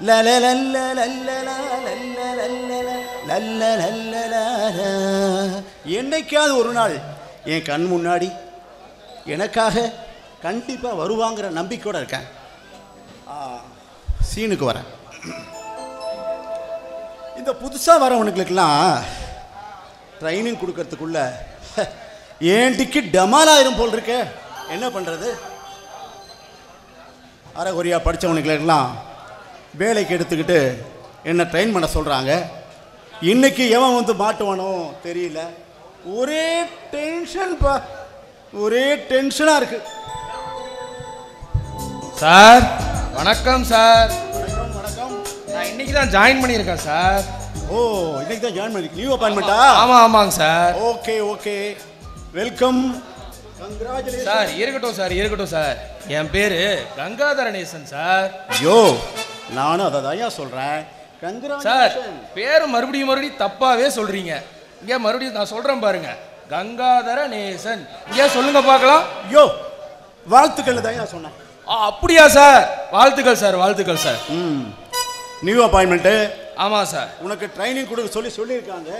லலலல்லலல்லலா லல்லலல்லலா. என்னைக்காவது ஒரு நாள் என் கண் முன்னாடி எனக்காக கண்டிப்பாக வருவாங்கிற நம்பிக்கையோடு இருக்கேன். சீனுக்கு வரேன். இந்த புதுசாக வரவனுங்களுக்கெல்லாம் ட்ரைனிங் கொடுக்கறதுக்குள்ள ஏன் டிக்கெட் டமாலாயிரும் போல் இருக்க. என்ன பண்ணுறது? அரைகுறையாக படித்தவனுங்களுக்கெல்லாம் வேலைக்கு எடுத்துக்கிட்டு என்ன ட்ரெயின் பண்ண சொல்கிறாங்க. இன்னைக்கு எவன் வந்து மாட்டுவானோ தெரியல. ஒரே டென்ஷன்ப்பா, ஒரே டென்ஷனாக இருக்கு. சார் வணக்கம் சார். வணக்கம் வணக்கம். நான் இன்னைக்கு தான் ஜாயின் பண்ணியிருக்கேன் சார். ஓ, இன்னைக்கு தான் ஜாயின் பண்ணி நியூ அப்பாயின்மெண்ட்டா? ஆமாம் ஆமாங்க sir. Okay okay, welcome. Congratulation sir. இருக்கட்டும் சார், இருக்கட்டும் சார். என் பேர் கங்காதரநேசன் சார். ஐயோ, நானும் அதை தான் சொல்கிறேன். Sir congratulation. பேர் மறுபடியும் தப்பாகவே சொல்கிறீங்க. இங்கே மறுபடியும் நான் சொல்கிறேன் பாருங்க, கங்காதரநேசன். இங்கே சொல்லுங்க பார்க்கலாம். ஐயோ, வாழ்த்துக்கள் தான் சொன்னேன். அப்படியா சார்? வாழ்த்துக்கள் சார், வாழ்த்துக்கள் சார். New appointment? ஆமாம் சார். உனக்கு ட்ரைனிங் கொடுக்க சொல்லியிருக்காங்க.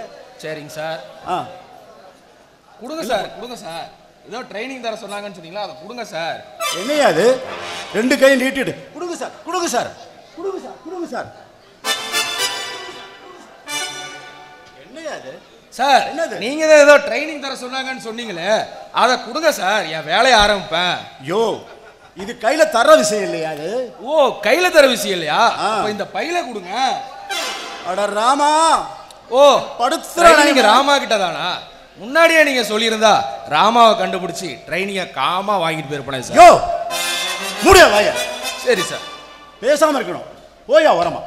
சரிங்க சார். கொடுங்க சார், கொடுங்க சார். ஏதோ ட்ரைனிங் தர சொன்னாங்கன்னு சொன்னீங்களா, அதை கொடுங்க சார். என்னையா அது? 2 கையும் நீட்டிட்டு கொடுங்க சார், கொடுங்க சார், கொடுங்க சார், கொடுங்க சார். என்னையா அது? சார் என்னது? நீங்க தான் ஏதோ ட்ரைனிங் தர சொன்னாங்கன்னு சொன்னீங்களே, அதை கொடுங்க சார், என் வேலையை ஆரம்பிப்பேன். யோ, இது கையில தர விஷயம் இல்லையா அது? ஓ, கையில தர விஷயம் இல்லையா? அப்ப இந்த பையில கொடுங்க. அட ராமா. ஓ, படுத்துற நீங்க ராமா கிட்ட தானா? முன்னாடியே நீங்க சொல்லியிருந்தா ராமாவை கண்டுபிடிச்சி ட்ரைனிங்க காமா வாங்கிட்டு போயிருப்பேன் சார். யோ, முடியா வாயா. சரி சார். பேசாம இருக்கணும். போயா வரமா.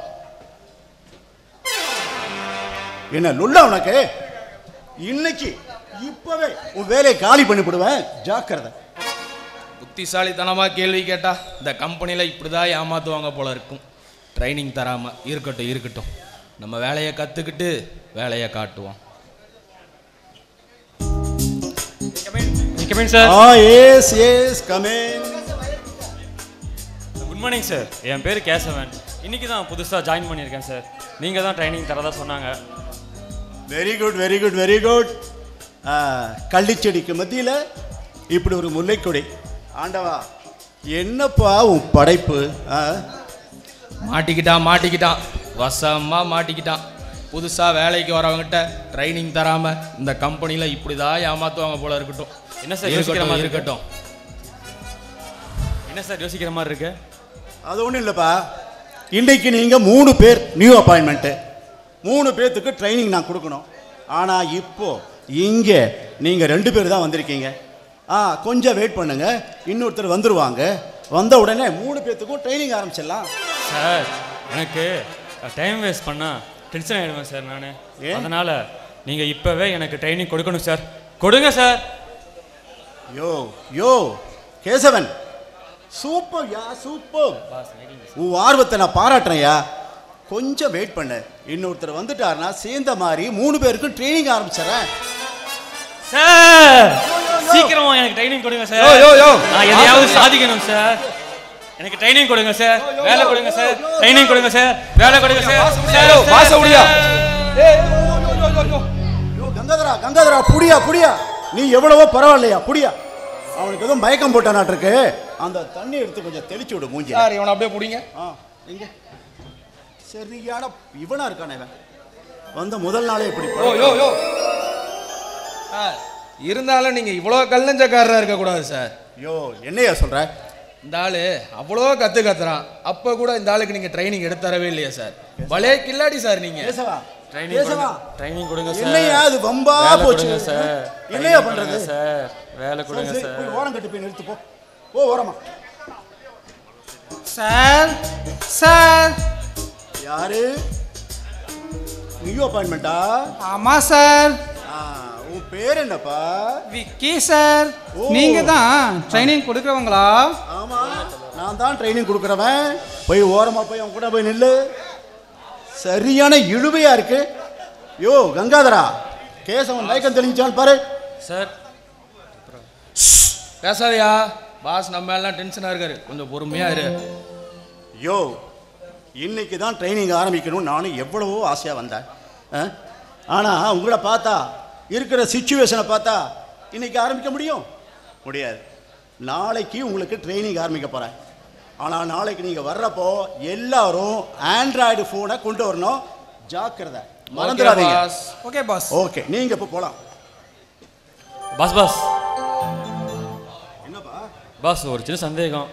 என்ன லுல்லா உனக்கு? இன்னைக்கு இப்பவே உன் வேலையை காலி பண்ணி போடுவேன், ஜாக்கிரதை. புத்திசாலித்தனமா கேள்வி கேட்டா இந்த கம்பெனியில் இப்படிதான் ஏமாத்துவாங்க போல இருக்கும். ட்ரைனிங் தராம. இருக்கட்டும் இருக்கட்டும், நம்ம வேலையை கற்றுக்கிட்டு வேலையை காட்டுவோம். Good morning sir. என் பேர் கேசவன். இன்னைக்கு தான் புதுசாக ஜாயின் பண்ணியிருக்கேன் சார். நீங்கள் தான் ட்ரைனிங் தரதா சொன்னாங்க. Very good very good very good. கள்ளிச்செடிக்கு மத்தியில் இப்படி ஒரு முல்லைக்கொடி. ஆண்டவா, என்னப்பா உன் படைப்பு. மாட்டிக்கிட்டான் மாட்டிக்கிட்டான், வசமா மாட்டிக்கிட்டான். புதுசாக வேலைக்கு வரவங்ககிட்ட ட்ரைனிங் தராமல் இந்த கம்பெனியில் இப்படி தான் ஏமாற்றுவாங்க போல. இருக்கட்டும். என்ன சார் யோசிக்கிற மாதிரி இருக்கட்டும்? என்ன சார் யோசிக்கிற மாதிரி இருக்கு? அது ஒன்றும் இல்லைப்பா. இன்றைக்கு நீங்கள் 3 பேர் நியூ அப்பாயின்மெண்ட்டு. 3 பேர்த்துக்கு ட்ரைனிங் நான் கொடுக்கணும். ஆனால் இப்போ இங்கே நீங்கள் 2 பேர் தான் வந்திருக்கீங்க. கொஞ்சம் வெயிட் பண்ணுங்க, இன்னொருத்தர் வந்துடுவாங்க. வந்த உடனே 3 பேர்த்துக்கும் ட்ரைனிங் ஆரம்பிச்சிடலாம். சார் எனக்கு டைம் வேஸ்ட் பண்ணால் டென்ஷன் ஆகிடுவேன் சார் நான். அதனால் நீங்கள் இப்போவே எனக்கு ட்ரைனிங் கொடுக்கணும் சார். கொடுங்க சார். யோ கேசவன், சூப்பர் யா, சூப்பர். உன் ஆர்வத்தை நான் பாராட்டுறேன்யா. கொஞ்சம் வெயிட் பண்ணு, இன்னொருத்தர் வந்துட்டாருன்னா சேர்ந்த மாதிரி 3 பேருக்கும் ட்ரைனிங் ஆரம்பிச்சிடறேன். சார் சீக்கிரமா எனக்கு ட்ரைனிங் கொடுங்க சார். நான் எதையாவது சாதிக்கணும் சார். எனக்கு ட்ரைனிங் கொடுங்க சார். வேலை கொடுங்க சார். ட்ரைனிங் கொடுங்க சார். வேலை கொடுங்க சார். பாச முடியா? கங்காதரா புடியா. நீ எவ்வளவோ பரவாயில்லையா, புடியா. அவனுக்கு எதுவும் மயக்கம் போட்டானாட்டிருக்கு. அந்த தண்ணி எடுத்து கொஞ்சம் தெளிச்சு விடு மூஞ்சி. சார் இவனை அப்படியே புடிங்க. எங்க சரியான இவனா இருக்கானே இவன். வந்த முதல் நாளே இப்படி. இருந்தாலும் நீங்க இவ்வளவு கல்லஞ்சக்காரரா இருக்க கூடாது சார். என்னையா சொல்ற? இந்த ஆளு அவ்வளோ கத்துறான். அப்ப கூட இந்த ஆளுக்கு நீங்க ட்ரைனிங் எடுத்து தரவே இல்லையா சார்? பலே கில்லாடி சார் நீங்க. ட்ரைனிங் கொடுங்க சார். என்னையா அது வம்பா போச்சு சார். என்னையா பண்றது சார்? வேலை கொடுங்க சார். போய் ஓரம் கட்டி போய் நிறுத்து போ. ஓரமா. சார் யாரு? நியூ அப்பாயின்மெண்டா? ஆமா சார். உன் பேர் என்னப்பா? விக்கி சார். நீங்க தான் ட்ரைனிங் கொடுக்கறவங்களா? ஆமா, நான் தான் ட்ரைனிங் கொடுக்கறவன். போய் ஓரமா போய் அவன் கூட போய் நில்லு. சரியான இழுவையா இருக்கு. கங்காதரா, கேசவன் மயக்கம் தெளிஞ்சான் பாரு. சார் பேசாதயா, பாஸ் நம்ம எல்லாம் டென்ஷனா இருக்காரு. கொஞ்சம் பொறுமையா இரு. இன்னைக்கு தான் ட்ரைனிங் ஆரம்பிக்கணும். நானும் எவ்வளவோ ஆசையா வந்தேன். ஆனா உங்களை பார்த்தா, இருக்கிற சிச்சுவேஷனை பார்த்தா இன்னைக்கு ஆரம்பிக்க முடியாது. நாளைக்கு உங்களுக்கு ட்ரைனிங் ஆரம்பிக்க போறேன். ஆனால் நாளைக்கு நீங்கள் வர்றப்போ எல்லாரும் ஆண்ட்ராய்டு ஃபோனை கொண்டு வரணும். ஜாக்கிரதை, மறந்துடாதீங்க. Okay boss. ஓகே, நீங்கள் இப்போ போகலாம். பாஸ் என்னப்பா பாஸ், ஒரு சின்ன சந்தேகம்.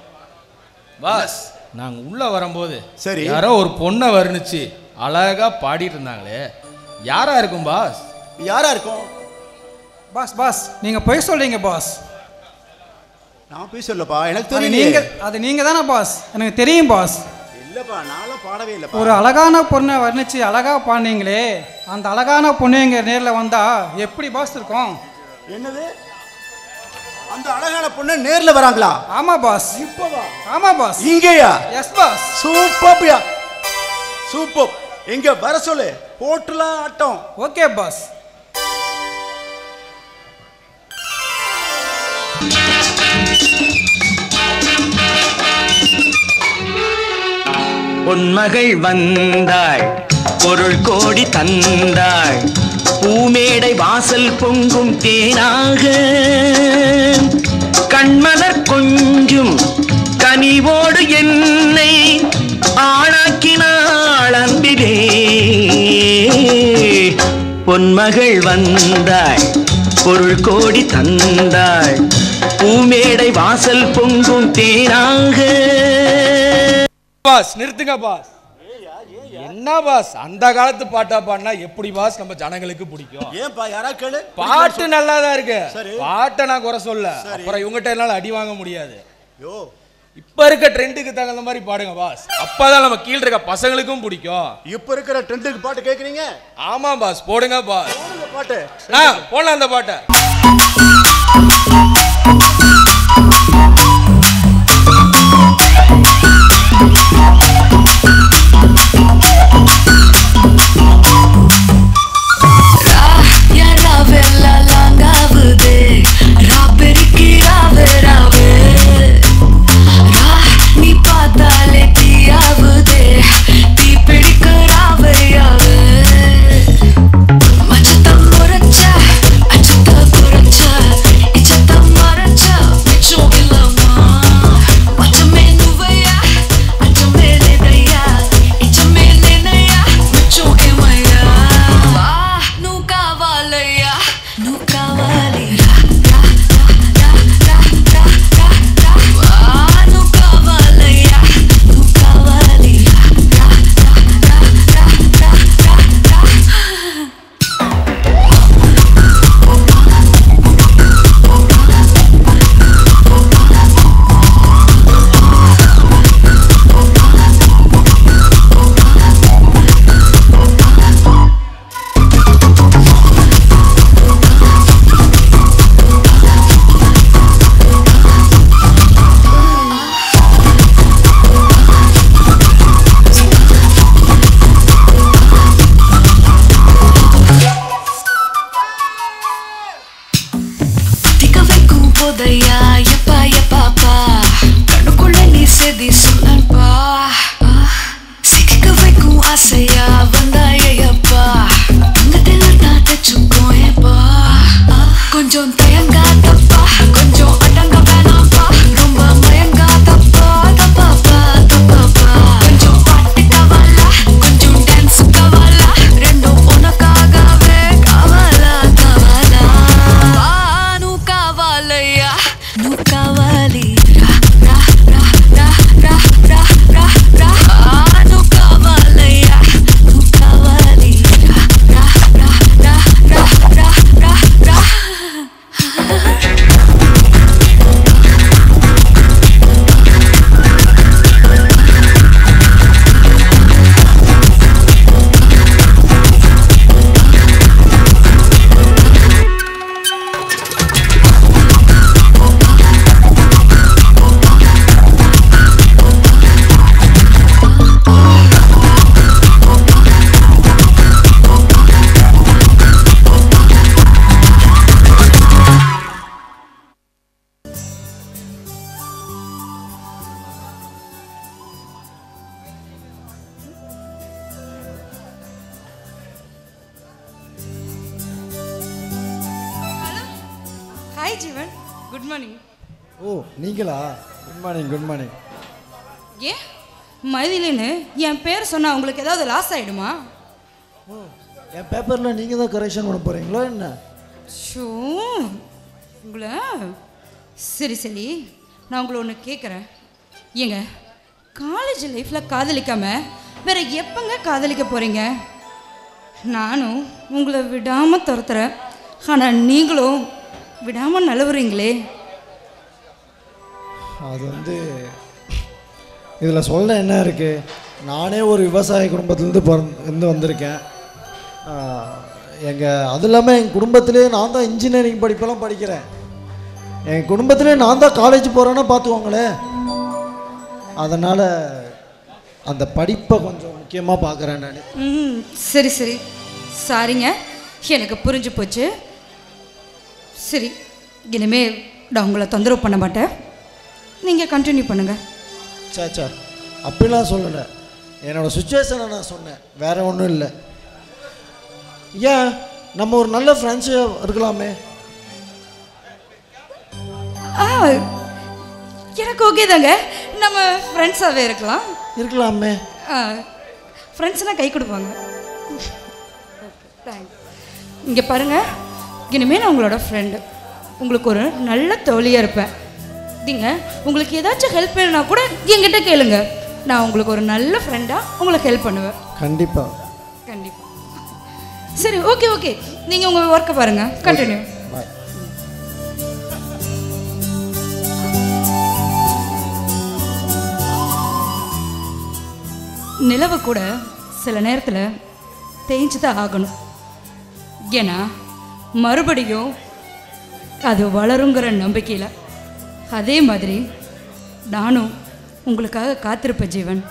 பாஸ், நாங்கள் உள்ளே வரும்போது சரி யாரோ ஒரு பொண்ணை வர்ணிச்சு அழகா பாடிட்டு இருந்தாங்களே, யாரா இருக்கும் பாஸ்? யாரா இருக்கும்? பாஸ் நீங்கள் போய் சொல்றீங்க பாஸ். நான் போய் சொல்லப்பா, எனக்கு தெரியும். அது நீங்க தானே பாஸ்? எனக்கு தெரியும் பாஸ். இல்லப்பா, நானும் பாடவே இல்லப்பா. ஒரு அழகான பொண்ணை வர்ணிச்சு அழகா பாடினீங்களே, அந்த அழகான பொண்ணு எங்க நேரில் வந்தா எப்படி பாஸ் இருக்கும்? என்னது? அந்த அழகான பொண்ணு நேர்ல வராங்களா? ஆமா பாஸ். இப்பவா? ஆமா பாஸ். இங்கேயா? Yes boss. சூப்பர்யா, சூப்பர். எங்க வர சொல்லு, போட்டுலாம் ஆட்டம். Okay pass. பொன்மகள் வந்தாள், பொருள் கோடி தந்தாள், பூமேடை வாசல் பொங்கும் தேனாக, கண்மலர் கொஞ்சும் கனிவோடு என்னை ஆளாக்கினாள் அன்பிலே. பொன்மகள் வந்தாள், பொருள் கோடி தந்தாள், பூமேடை வாசல் பொங்கும் தேனாக. பாஸ் நிறுத்துங்க பாஸ். என்ன பாஸ், அந்த காலத்து பாட்டா பாடினா எப்படி பாஸ் நம்ம ஜனங்களுக்கு பிடிக்கும்? ஏன்பா, யாரா கேளு. பாட்டு நல்லா தான் இருக்கு, பாட்டை நான் குறை சொல்ல. அப்புறம் இவங்ககிட்ட என்னால அடி வாங்க முடியாது. இப்ப இருக்க ட்ரெண்டுக்கு தகுந்த மாதிரி பாடுங்க பாஸ், அப்பதான் நம்ம கீழ இருக்க பசங்களுக்கும் பிடிக்கும். இப்ப இருக்கிற ட்ரெண்டுக்கு பாட்டு கேக்குறீங்க? ஆமா பாஸ், போடுங்க பாஸ் பாட்டு. போடலாம் அந்த பாட்டை. Acha போதையா எப்பா எப்பாப்பா கண்ணுக்குள்ள நீ செதி சொல்லப்பா சிக்க வைக்கும் ஆசையா வந்தாயப்பா தங்கத்தில் தான் தச்சுக்கோ ஏப்பா கொஞ்சம் தயங்காதப்பா கொஞ்சம் அடங்க வேணாப்பா ரொம்ப மயங்காதப்பா தப்பாப்பா தப்பாப்பா கொஞ்சம் பாட்டு கவலா கொஞ்சம் டான்ஸ் கவலா ரெண்டும் உனக்காகவே கவலா கவலா நூ கவலையா நூ கவலி ரா ரா ரா ரா ரா ரா ரா நூ கவலையா நூ கவலி ரா ரா ரா ரா ரா ரா ரா ஹாய் ஜீவன் குட் மார்னிங். ஓ நீங்களா? Good morning good morning. ஏன் மைதிலின்னு என் பேர் சொன்னால் உங்களுக்கு ஏதாவது லாஸ் ஆகிடுமா? ஓ என் பேப்பரில் நீங்கள் தான் கரெக்ஷன் பண்ண போகிறீங்களோ என்ன? ஷோ உங்களை சரி சரி நான் உங்களை ஒன்று கேட்குறேன். ஏங்க காலேஜ் லைஃப்பில் காதலிக்காமல் வேறு எப்போங்க காதலிக்க போகிறீங்க? நானும் உங்களை விடாமல் துரத்துறேன், ஆனால் நீங்களும் விடாமல் நழுவுறீங்களே. அது இதில் சொல்ல என்ன இருக்குது? நானே ஒரு விவசாய குடும்பத்துலேருந்து வந்திருக்கேன். அது இல்லாமல் எங்கள் குடும்பத்திலே நான் தான் இன்ஜினியரிங் படிப்பெல்லாம் படிக்கிறேன். எங்கள் குடும்பத்திலே நான் தான் காலேஜ் போகிறேன்னா பார்த்துக்கோங்களேன். அதனால் அந்த படிப்பை கொஞ்சம் முக்கியமாக பார்க்குறேன் நான். சரி சரி சாரிங்க, எனக்கு புரிஞ்சு போச்சு. சரி இனிமேல் நான் உங்களை தொந்தரவு பண்ண மாட்டேன், நீங்கள் கண்டினியூ பண்ணுங்கள். சாச்சா அப்படிலாம் சொல்லலை, என்னோடய சுச்சுவேஷனை நான் சொன்னேன், வேறு ஒன்றும் இல்லை. ஏன் நம்ம ஒரு நல்ல ஃப்ரெண்ட்ஸு இருக்கலாமே? எனக்கு ஓகே தாங்க, நம்ம ஃப்ரெண்ட்ஸாகவே இருக்கலாமே. ஃப்ரெண்ட்ஸ்னால் கை கொடுப்பாங்க. இங்கே பாருங்கள், இனிமேல் நான் உங்களோட ஃப்ரெண்டு, உங்களுக்கு ஒரு நல்ல தோழியாக இருப்பேன். நீங்கள் உங்களுக்கு ஏதாச்சும் ஹெல்ப் வேணும்னா கூட என்கிட்ட கேளுங்க, நான் உங்களுக்கு ஒரு நல்ல ஃப்ரெண்டாக உங்களுக்கு ஹெல்ப் பண்ணுவேன். கண்டிப்பாக கண்டிப்பாக. சரி ஓகே ஓகே, நீங்கள் உங்கள் ஒர்க்கை பாருங்கள், கண்டினியூ. நிலவு கூட சில நேரத்தில் தேய்ச்சி தான் ஆகணும், ஏன்னா மறுபடியும் அது வளருங்கிற நம்பிக்கையில். அதே மாதிரி நானும் உங்களுக்காக காத்திருப்பேன் ஜீவன்.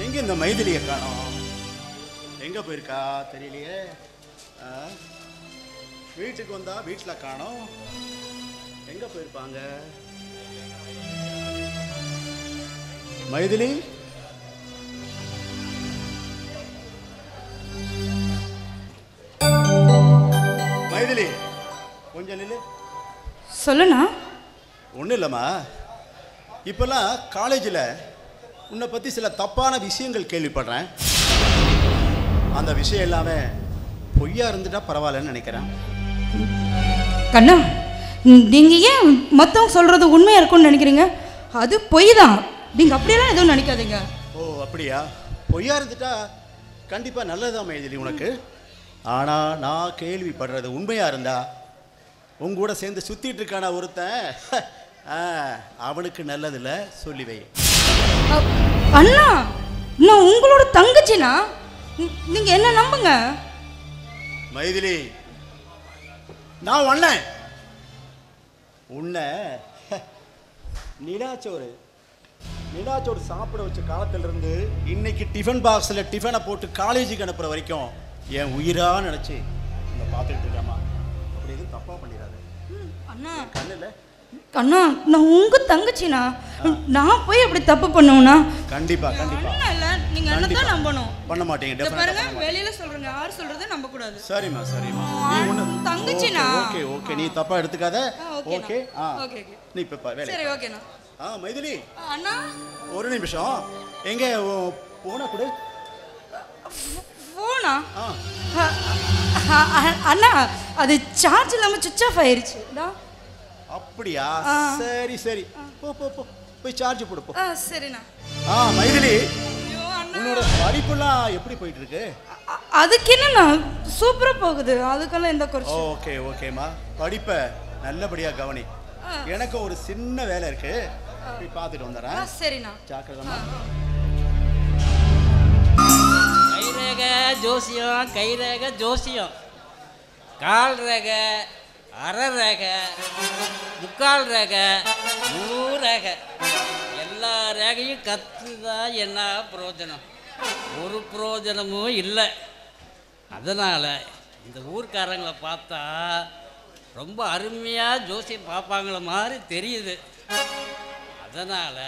எங்கே இந்த மைதிலியை காணோம்? எங்கே போயிருக்கா தெரியலையே. வீட்டுக்கு வந்தா வீட்டில் காணோம், எங்கே போயிருப்பாங்க? மைதிலி, மைதிலி கொஞ்சம் நில்லு. சொல்லுண்ணா. ஒன்றும் இல்லைம்மா, இப்போல்லாம் காலேஜில் உன்னை பற்றி சில தப்பான விஷயங்கள் கேள்விப்படுறேன். அந்த விஷயம் எல்லாமே பொய்யா இருந்துட்டா பரவாயில்லன்னு நினைக்கிறேன். கண்ணா, நீங்கள் ஏன் மற்றவங்க சொல்கிறது உண்மையாக இருக்கும்னு நினைக்கிறீங்க? அது பொய் தான், நீங்கள் அப்படியெல்லாம் எதுவும் நினைக்காதீங்க. ஓ அப்படியா? பொய்யா இருந்துட்டா கண்டிப்பாக நல்லதுதான் மைதிலி உனக்கு. ஆனால் நான் கேள்விப்படுறது உண்மையாக இருந்தா உங்க கூட சேர்ந்து சுற்றிட்டு இருக்கான ஒருத்தன், அவனுக்கு நல்லதில்ல, சொல்லி வை. அண்ணா, நான் உங்களோட தங்கச்சினா, நீங்கள் என்ன நம்புங்க. மைதிலி, நான் ஒன்னேன் உன்னை நிலாச்சோறு சாப்பிட வச்ச காலத்திலிருந்து இன்னைக்கு டிஃபன் பாக்ஸில் டிஃபனை போட்டு காலேஜுக்கு அனுப்புகிற வரைக்கும் என் உயிராக நினச்சி இங்கே பார்த்துக்கிட்டு இருக்காமா. அப்படி எதுவும் தப்பாக பண்ணிடாத. அண்ணா கண்ணில் அண்ணா நான் உங்க தங்கச்சிண்ணா, நான் போய் அப்படி தப்பு பண்ணுவேண்ணா? கண்டிப்பா கண்டிப்பா அண்ணா இல்ல, நீங்க அண்ணன் தான் நம்பணும். பண்ண மாட்டீங்க. இத டெஃபினட்டா பாருங்க, வெளியில சொல்றேங்க, யார் சொல்றதை நம்ப கூடாது. சரிம்மா சரிம்மா. நீ ஒண்ணு தங்கச்சிண்ணா. ஓகே ஓகே, நீ தப்பா எடுத்துக்காத. ஓகேண்ணா. Okay okay okay. நீ இப்ப வேலை. சரி ஓகேண்ணா. மைதிலி அண்ணா ஒரு நிமிஷம். எங்க போன கொடு. போனா அண்ணா அது சார்ஜ் இல்லாம சுவிட்ச் ஆஃப் ஆயிருச்சு. அப்படியா? சரி சரி, போ போ போ போய் சார்ஜ் போடு போ. சரிண்ணா. மைதிலி, உன்னோட படிப்புலாம் எப்படி போயிட்டு இருக்கு? அதுக்கு என்னண்ணா சூப்பரா போகுது, அதுக்கெல்லாம் எந்த குறைச்சு. ஓகே ஓகேம்மா, படிப்பை நல்லபடியா கவனி. எனக்கு ஒரு சின்ன வேலை இருக்கு, போய் பார்த்துட்டு வந்துடுறேன். சரிண்ணா. ஜாக்கிரதமா. கைரேக ஜோசியம், கைரேக ஜோசியம், கால் ரேக, அரை ரேக, முக்கால் ரேக, முழு ரேக, எல்லா ரேகையும் கற்றுதான் என்ன பிரயோஜனம்? ஒரு பிரயோஜனமும் இல்லை. அதனால் இந்த ஊர்க்காரங்களை பார்த்தா ரொம்ப அருமையாக ஜோசியம் பார்ப்பாங்கள மாதிரி தெரியுது. அதனால்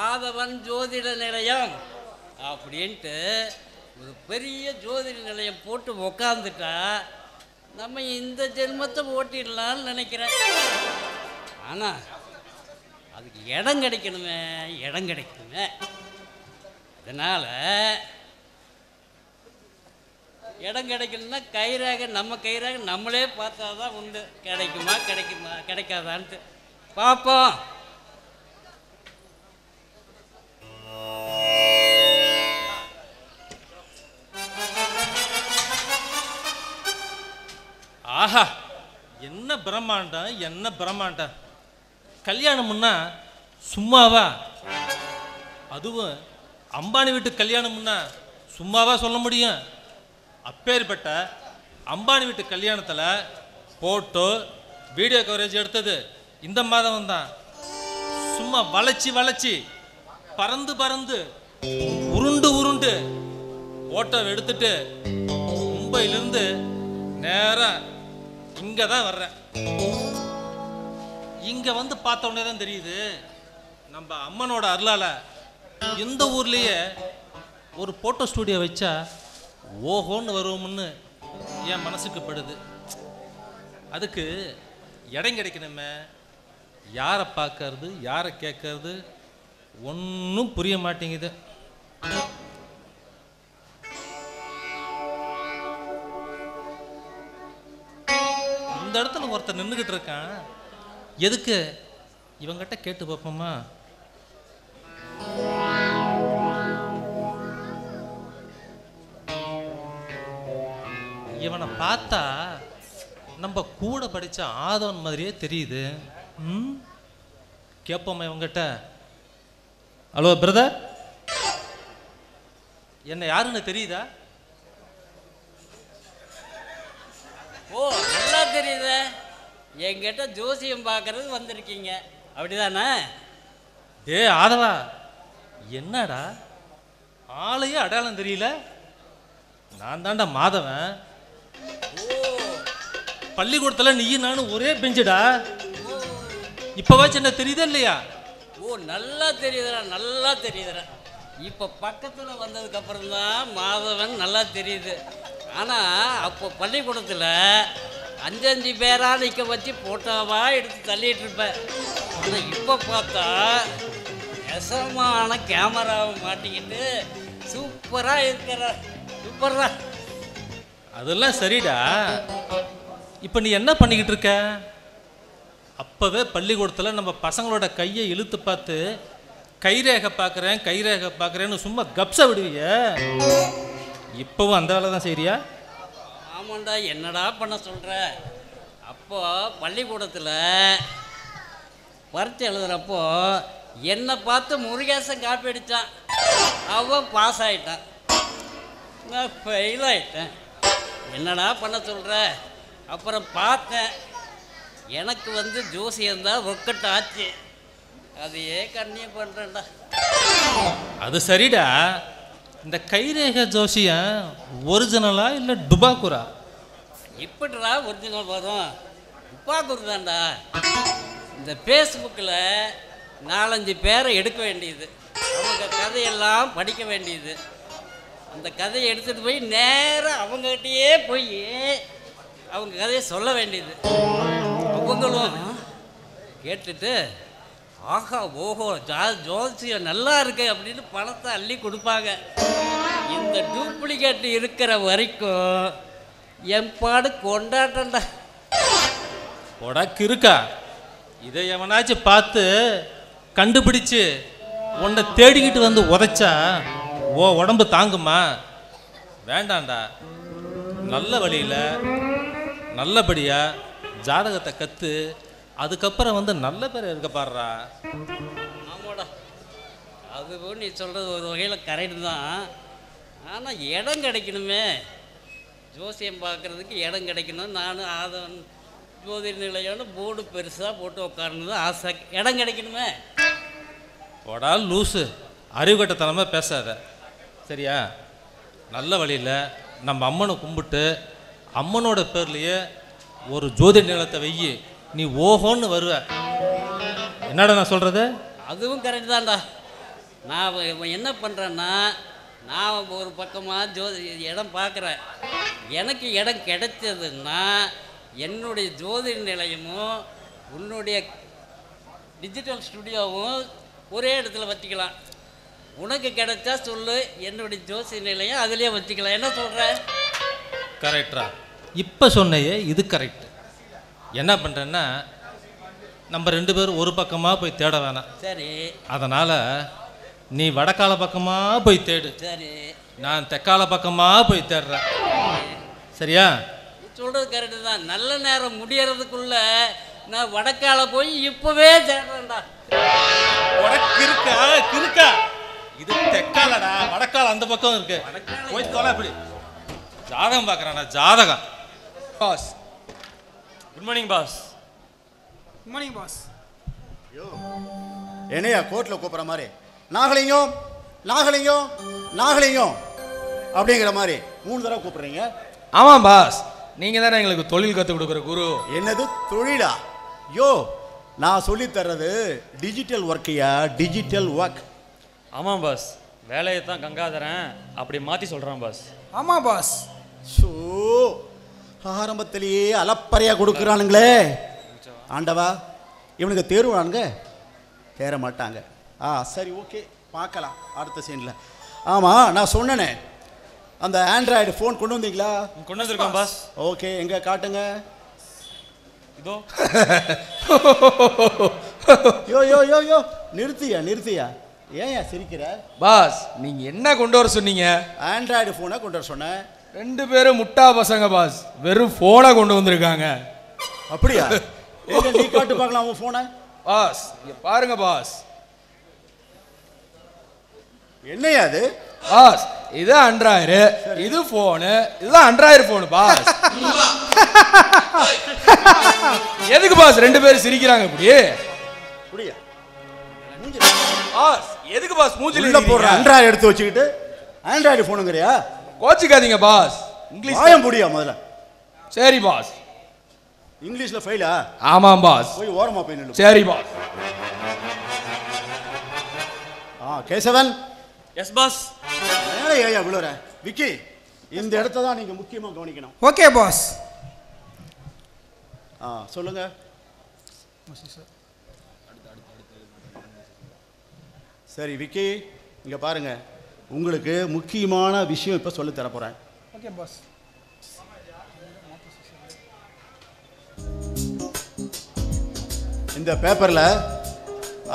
ஆதவன் ஜோதிட நிலையம் அப்படின்ட்டு ஒரு பெரிய ஜோதிட நிலையம் போட்டு உக்காந்துட்டா நம்ம இந்த ஜென்மத்தை ஓட்டிடலான்னு நினைக்கிறேன். ஆனால் அதுக்கு இடம் கிடைக்கணுமே, இடம் கிடைக்கணுமே. அதனால் இடம் கிடைக்கணும்னா கைராக, நம்ம கைராக நம்மளே பார்த்தா தான் உண்டு. கிடைக்குமா கிடைக்காதான்ட்டு பார்ப்போம். ஆஹா, என்ன பிரம்மாண்டம், என்ன பிரம்மாண்டம்! கல்யாணம்னா சும்மாவா? அதுவும் அம்பானி வீட்டு கல்யாணம்னா சும்மாவா சொல்ல முடியும்? அப்பேற்பட்ட அம்பானி வீட்டு கல்யாணத்தில் போட்டோ வீடியோ கவரேஜ் எடுத்தது இந்த மாதம் தான். சும்மா வளைச்சி வளைச்சி, பறந்து பறந்து, உருண்டு உருண்டு போட்டோ எடுத்துட்டு மும்பையிலிருந்து நேராக இங்கே தான் வர்றேன். இங்கே வந்து பார்த்த உடனே தான் தெரியுது, நம்ம அம்மனோட அருளால் இந்த ஊர்லேயே ஒரு ஃபோட்டோ ஸ்டூடியோ வச்சா ஓஹோன்னு வருவோம்னு என் மனசுக்கு படுது. அதுக்கு இடம் கிடைக்கணுமே, யாரை பார்க்கறது, யாரை கேட்கறது, ஒன்றும் புரிய மாட்டேங்குது. இந்த இடத்துல ஒருத்தர் நின்றுக்கிட்டு இருக்கான். எதுக்கு? இவங்கிட்ட கேட்டு பார்ப்போமா? இவனை பார்த்தா நம்ம கூட படித்த ஆதவன் மாதிரியே தெரியுது. கேட்போமா இவங்கிட்ட? ஹலோ பிரதர், என்ன யாருன்னு தெரியுதா? ஓ, நல்லா தெரியுது. என்கிட்ட ஜோசியம் பார்க்கறது வந்திருக்கீங்க, அப்படிதானே? ஆதவா, என்னடா ஆளையே அடையாளம் தெரியல? நான் தாண்டா மாதவன். பள்ளிக்கூடத்தில் நீயும் நானும் ஒரே பெஞ்சுடா. இப்போவாச்சும் என்ன தெரியுதா இல்லையா? ஓ, நல்லா தெரியுதுடா, நல்லா தெரியுதுடா. இப்போ பக்கத்தில் வந்ததுக்கு அப்புறம் தான் மாதவன் நல்லா தெரியுது. ஆனால் அப்போ பள்ளிக்கூடத்தில் 5 பேராக நிற்க வச்சு போட்டோவா எடுத்து தள்ளிட்டு இருப்பேன். ஆனால் இப்போ பார்த்தா நெசமான கேமராவை மாட்டிக்கிட்டு சூப்பராக இருக்கிற. சூப்பரா. அதெல்லாம் சரிடா. இப்போ நீ என்ன பண்ணிக்கிட்டு இருக்க? அப்போவே பள்ளிக்கூடத்தில் நம்ம பசங்களோட கையை இழுத்து பார்த்து கைரேகை பார்க்குறேன், கைரேகை பார்க்குறேன்னு சும்மா கப்ஸா விடுவிய. இப்போவும் அந்த வேலை தான் செய்றியா? ஆமாண்டா, என்னடா பண்ண சொல்கிற? அப்போ பள்ளிக்கூடத்தில் பரீட்சை எழுதுகிறப்போ என்னை பார்த்து முருகேசன் காப்பி அடித்தான். அவன் பாஸ் ஆகிட்டான், நான் ஃபெயில் ஆகிட்டேன். என்னடா பண்ண சொல்கிற? அப்புறம் பார்த்தேன், எனக்கு ஜோசியந்தான் ரொக்கட்டு ஆச்சு. அதையே கண்ணிய பண்ணுறேன்டா. அது சரிடா. இந்த கைரேகை ஜோசியம் ஒரிஜினலா இல்லை டுபாக்குரா? இப்படிடா ஒரிஜினல் வரும் உப்பா குருதாண்டா. இந்த ஃபேஸ்புக்கில் 4-5 பேரை எடுக்க வேண்டியது, அவங்க கதையெல்லாம் படிக்க வேண்டியது. அந்த கதையை எடுத்துகிட்டு போய் நேராக அவங்ககிட்டயே போய் அவங்க கதையை சொல்ல வேண்டியது. அவங்களும் கேட்டுட்டு ஆஹா ஓஹோ ஜோசியம் நல்லா இருக்கு அப்படின்னு பணத்தை அள்ளி கொடுப்பாங்க. இந்த டூப்ளிகேட் இருக்கிற வரைக்கும் என் பாடு கொண்டாட்டண்டா. உனக்கு இருக்கா? இதை எவனாச்சும் பார்த்து கண்டுபிடிச்சு உன்னை தேடிக்கிட்டு வந்து உதைச்சா ஓ உடம்பு தாங்குமா? வேண்டாண்டா. நல்ல வழியில் நல்லபடியாக ஜாதகத்தை கற்று அதுக்கப்புறம் வந்து நல்ல பேர் இருக்க பாடுறா. ஆமாடா, அது நீ சொல்கிறது ஒரு வகையில் கரெக்டு தான். ஆனால் இடம் கிடைக்கணுமே, ஜோசியம் பார்க்குறதுக்கு இடம் கிடைக்கணும். நானும் ஆதவன் ஜோதிட நிலையோன்னு போர்டு பெருசாக போட்டு உட்காரணும் ஆசை. இடம் கிடைக்கணுமே. போடா லூஸு, அறிவுகட்டத்தனமாக பேசாத சரியா? நல்ல வழியில் நம்ம அம்மனை கும்பிட்டு அம்மனோட பேர்லேயே ஒரு ஜோதிட நிலத்தை வெய்யி, நீ ஓஹோன்னு வருவ. என்னடா நான் சொல்கிறது? அதுவும் கரெக்டு தான்டா. நான் என்ன பண்ணுறேன்னா, நான் ஒரு பக்கமாக இடம் பார்க்குறேன். எனக்கு இடம் கிடைச்சதுன்னா என்னுடைய ஜோதிட நிலையமும் உன்னுடைய டிஜிட்டல் ஸ்டுடியோவும் ஒரே இடத்துல வச்சுக்கலாம். உனக்கு கிடைச்சா சொல்லு, என்னுடைய ஜோசிய நிலையம் அதுலேயே வச்சுக்கலாம். என்ன சொல்கிற? கரெக்டா? இப்போ சொன்னையே இது கரெக்டு. என்ன பண்ணுறேன்னா, நம்ம 2 பேரும் ஒரு பக்கமாக போய் தேட வேணாம். சரி. அதனால் நீ வடக்கால பக்கமாக போய் தேடு, சரி. நான் தெற்கால பக்கமாக போய் தேடுறேன். சரியா? சொல்கிறது கரெக்டு தான். நல்ல நேரம் முடியறதுக்குள்ள நான் வடக்கால போய் இப்போவே தேடுறேன்டா. உனக்கு இருக்கா? இருக்கா? இது தெற்காலடா, வடக்கால அந்த பக்கம் இருக்கு. போய் தொலை. இப்படி ஜாதகம் பார்க்குறான்டா, ஜாதகம். Boss good morning boss. Good morning boss. ஐயோ என்னையா கோர்ட்டில் கூப்பிட்ற மாதிரி நாகலிங்கம் நாகலிங்கம் நாகலிங்கம் அப்படிங்கிற மாதிரி 3 தடவை கூப்பிட்றீங்க? ஆமாம் பாஸ், நீங்கள் தானே எங்களுக்கு தொழில் கற்றுக் கொடுக்குற குரு. என்னது தொழிலா? யோ நான் சொல்லித்தர்றது டிஜிட்டல் ஒர்க்கையா, டிஜிட்டல் ஒர்க். ஆமாம் பாஸ், வேலையை தான் கங்காதரன் அப்படி மாற்றி சொல்கிறான் பாஸ். ஆமாம் பாஸ். ஸோ ஆரம்பத்திலேயே அலப்பறையாக கொடுக்குறானுங்களே ஆண்டவா, இவனுக்கு தேர்வானுங்க தேர மாட்டாங்க. சரி ஓகே, பார்க்கலாம் அடுத்த சீனில். ஆமாம், நான் சொன்னேனே அந்த ஆண்ட்ராய்டு ஃபோன் கொண்டு வந்தீங்களா? கொண்டு வந்திருக்கோம் பாஸ். ஓகே, எங்கே காட்டுங்க. இதோ. யோ யோ யோ யோ நிறுத்தியா ஏன் சிரிக்கிற? பாஸ் நீங்கள் என்ன கொண்டு வர சொன்னீங்க? ஆண்ட்ராய்டு ஃபோனை கொண்டு வர சொன்னேன். 2 பேரும் முட்டா பசங்க பாஸ், வெறும் ஃபோனை கொண்டு வந்திருக்காங்க. அப்படியா? நீ காட்டு பார்க்கலாம் உன் ஃபோனை. பாஸ் இங்க பாருங்க பாஸ். என்னையா அது? பாஸ் இது ஆண்ட்ராய்டு, இது ஃபோனு, இதுதான் ஆண்ட்ராய்டு ஃபோனு பாஸ். எதுக்கு பாஸ் 2 பேரும் சிரிக்கிறாங்க இப்படி? புரியா? பாஸ் எதுக்கு பாஸ் மூஞ்சில போடுற ஆண்ட்ராய்டு எடுத்து வச்சுக்கிட்டு ஆண்ட்ராய்டு ஃபோனுங்கறியா? கோச்சிக்காதீங்க பாஸ். இங்கிலீஷ் வாயம் புடியா முதல்ல. சரி பாஸ். இங்கிலீஷ்ல ஃபைலா? ஆமாம் பாஸ். போய் ஓரமா போய் நில்லு. சரி பாஸ். கேசவன். S pass. மேலே ஏயா விழுற? விக்கி, இந்த இடத்த தான் நீங்க முக்கியமா கவனிக்கணும். Okay boss. சொல்லுங்க. சரி விக்கி, இங்க பாருங்க, உங்களுக்கு முக்கியமான விஷயம் இப்ப சொல்லி தர போறேன். Okay boss. இந்த பேப்பர்ல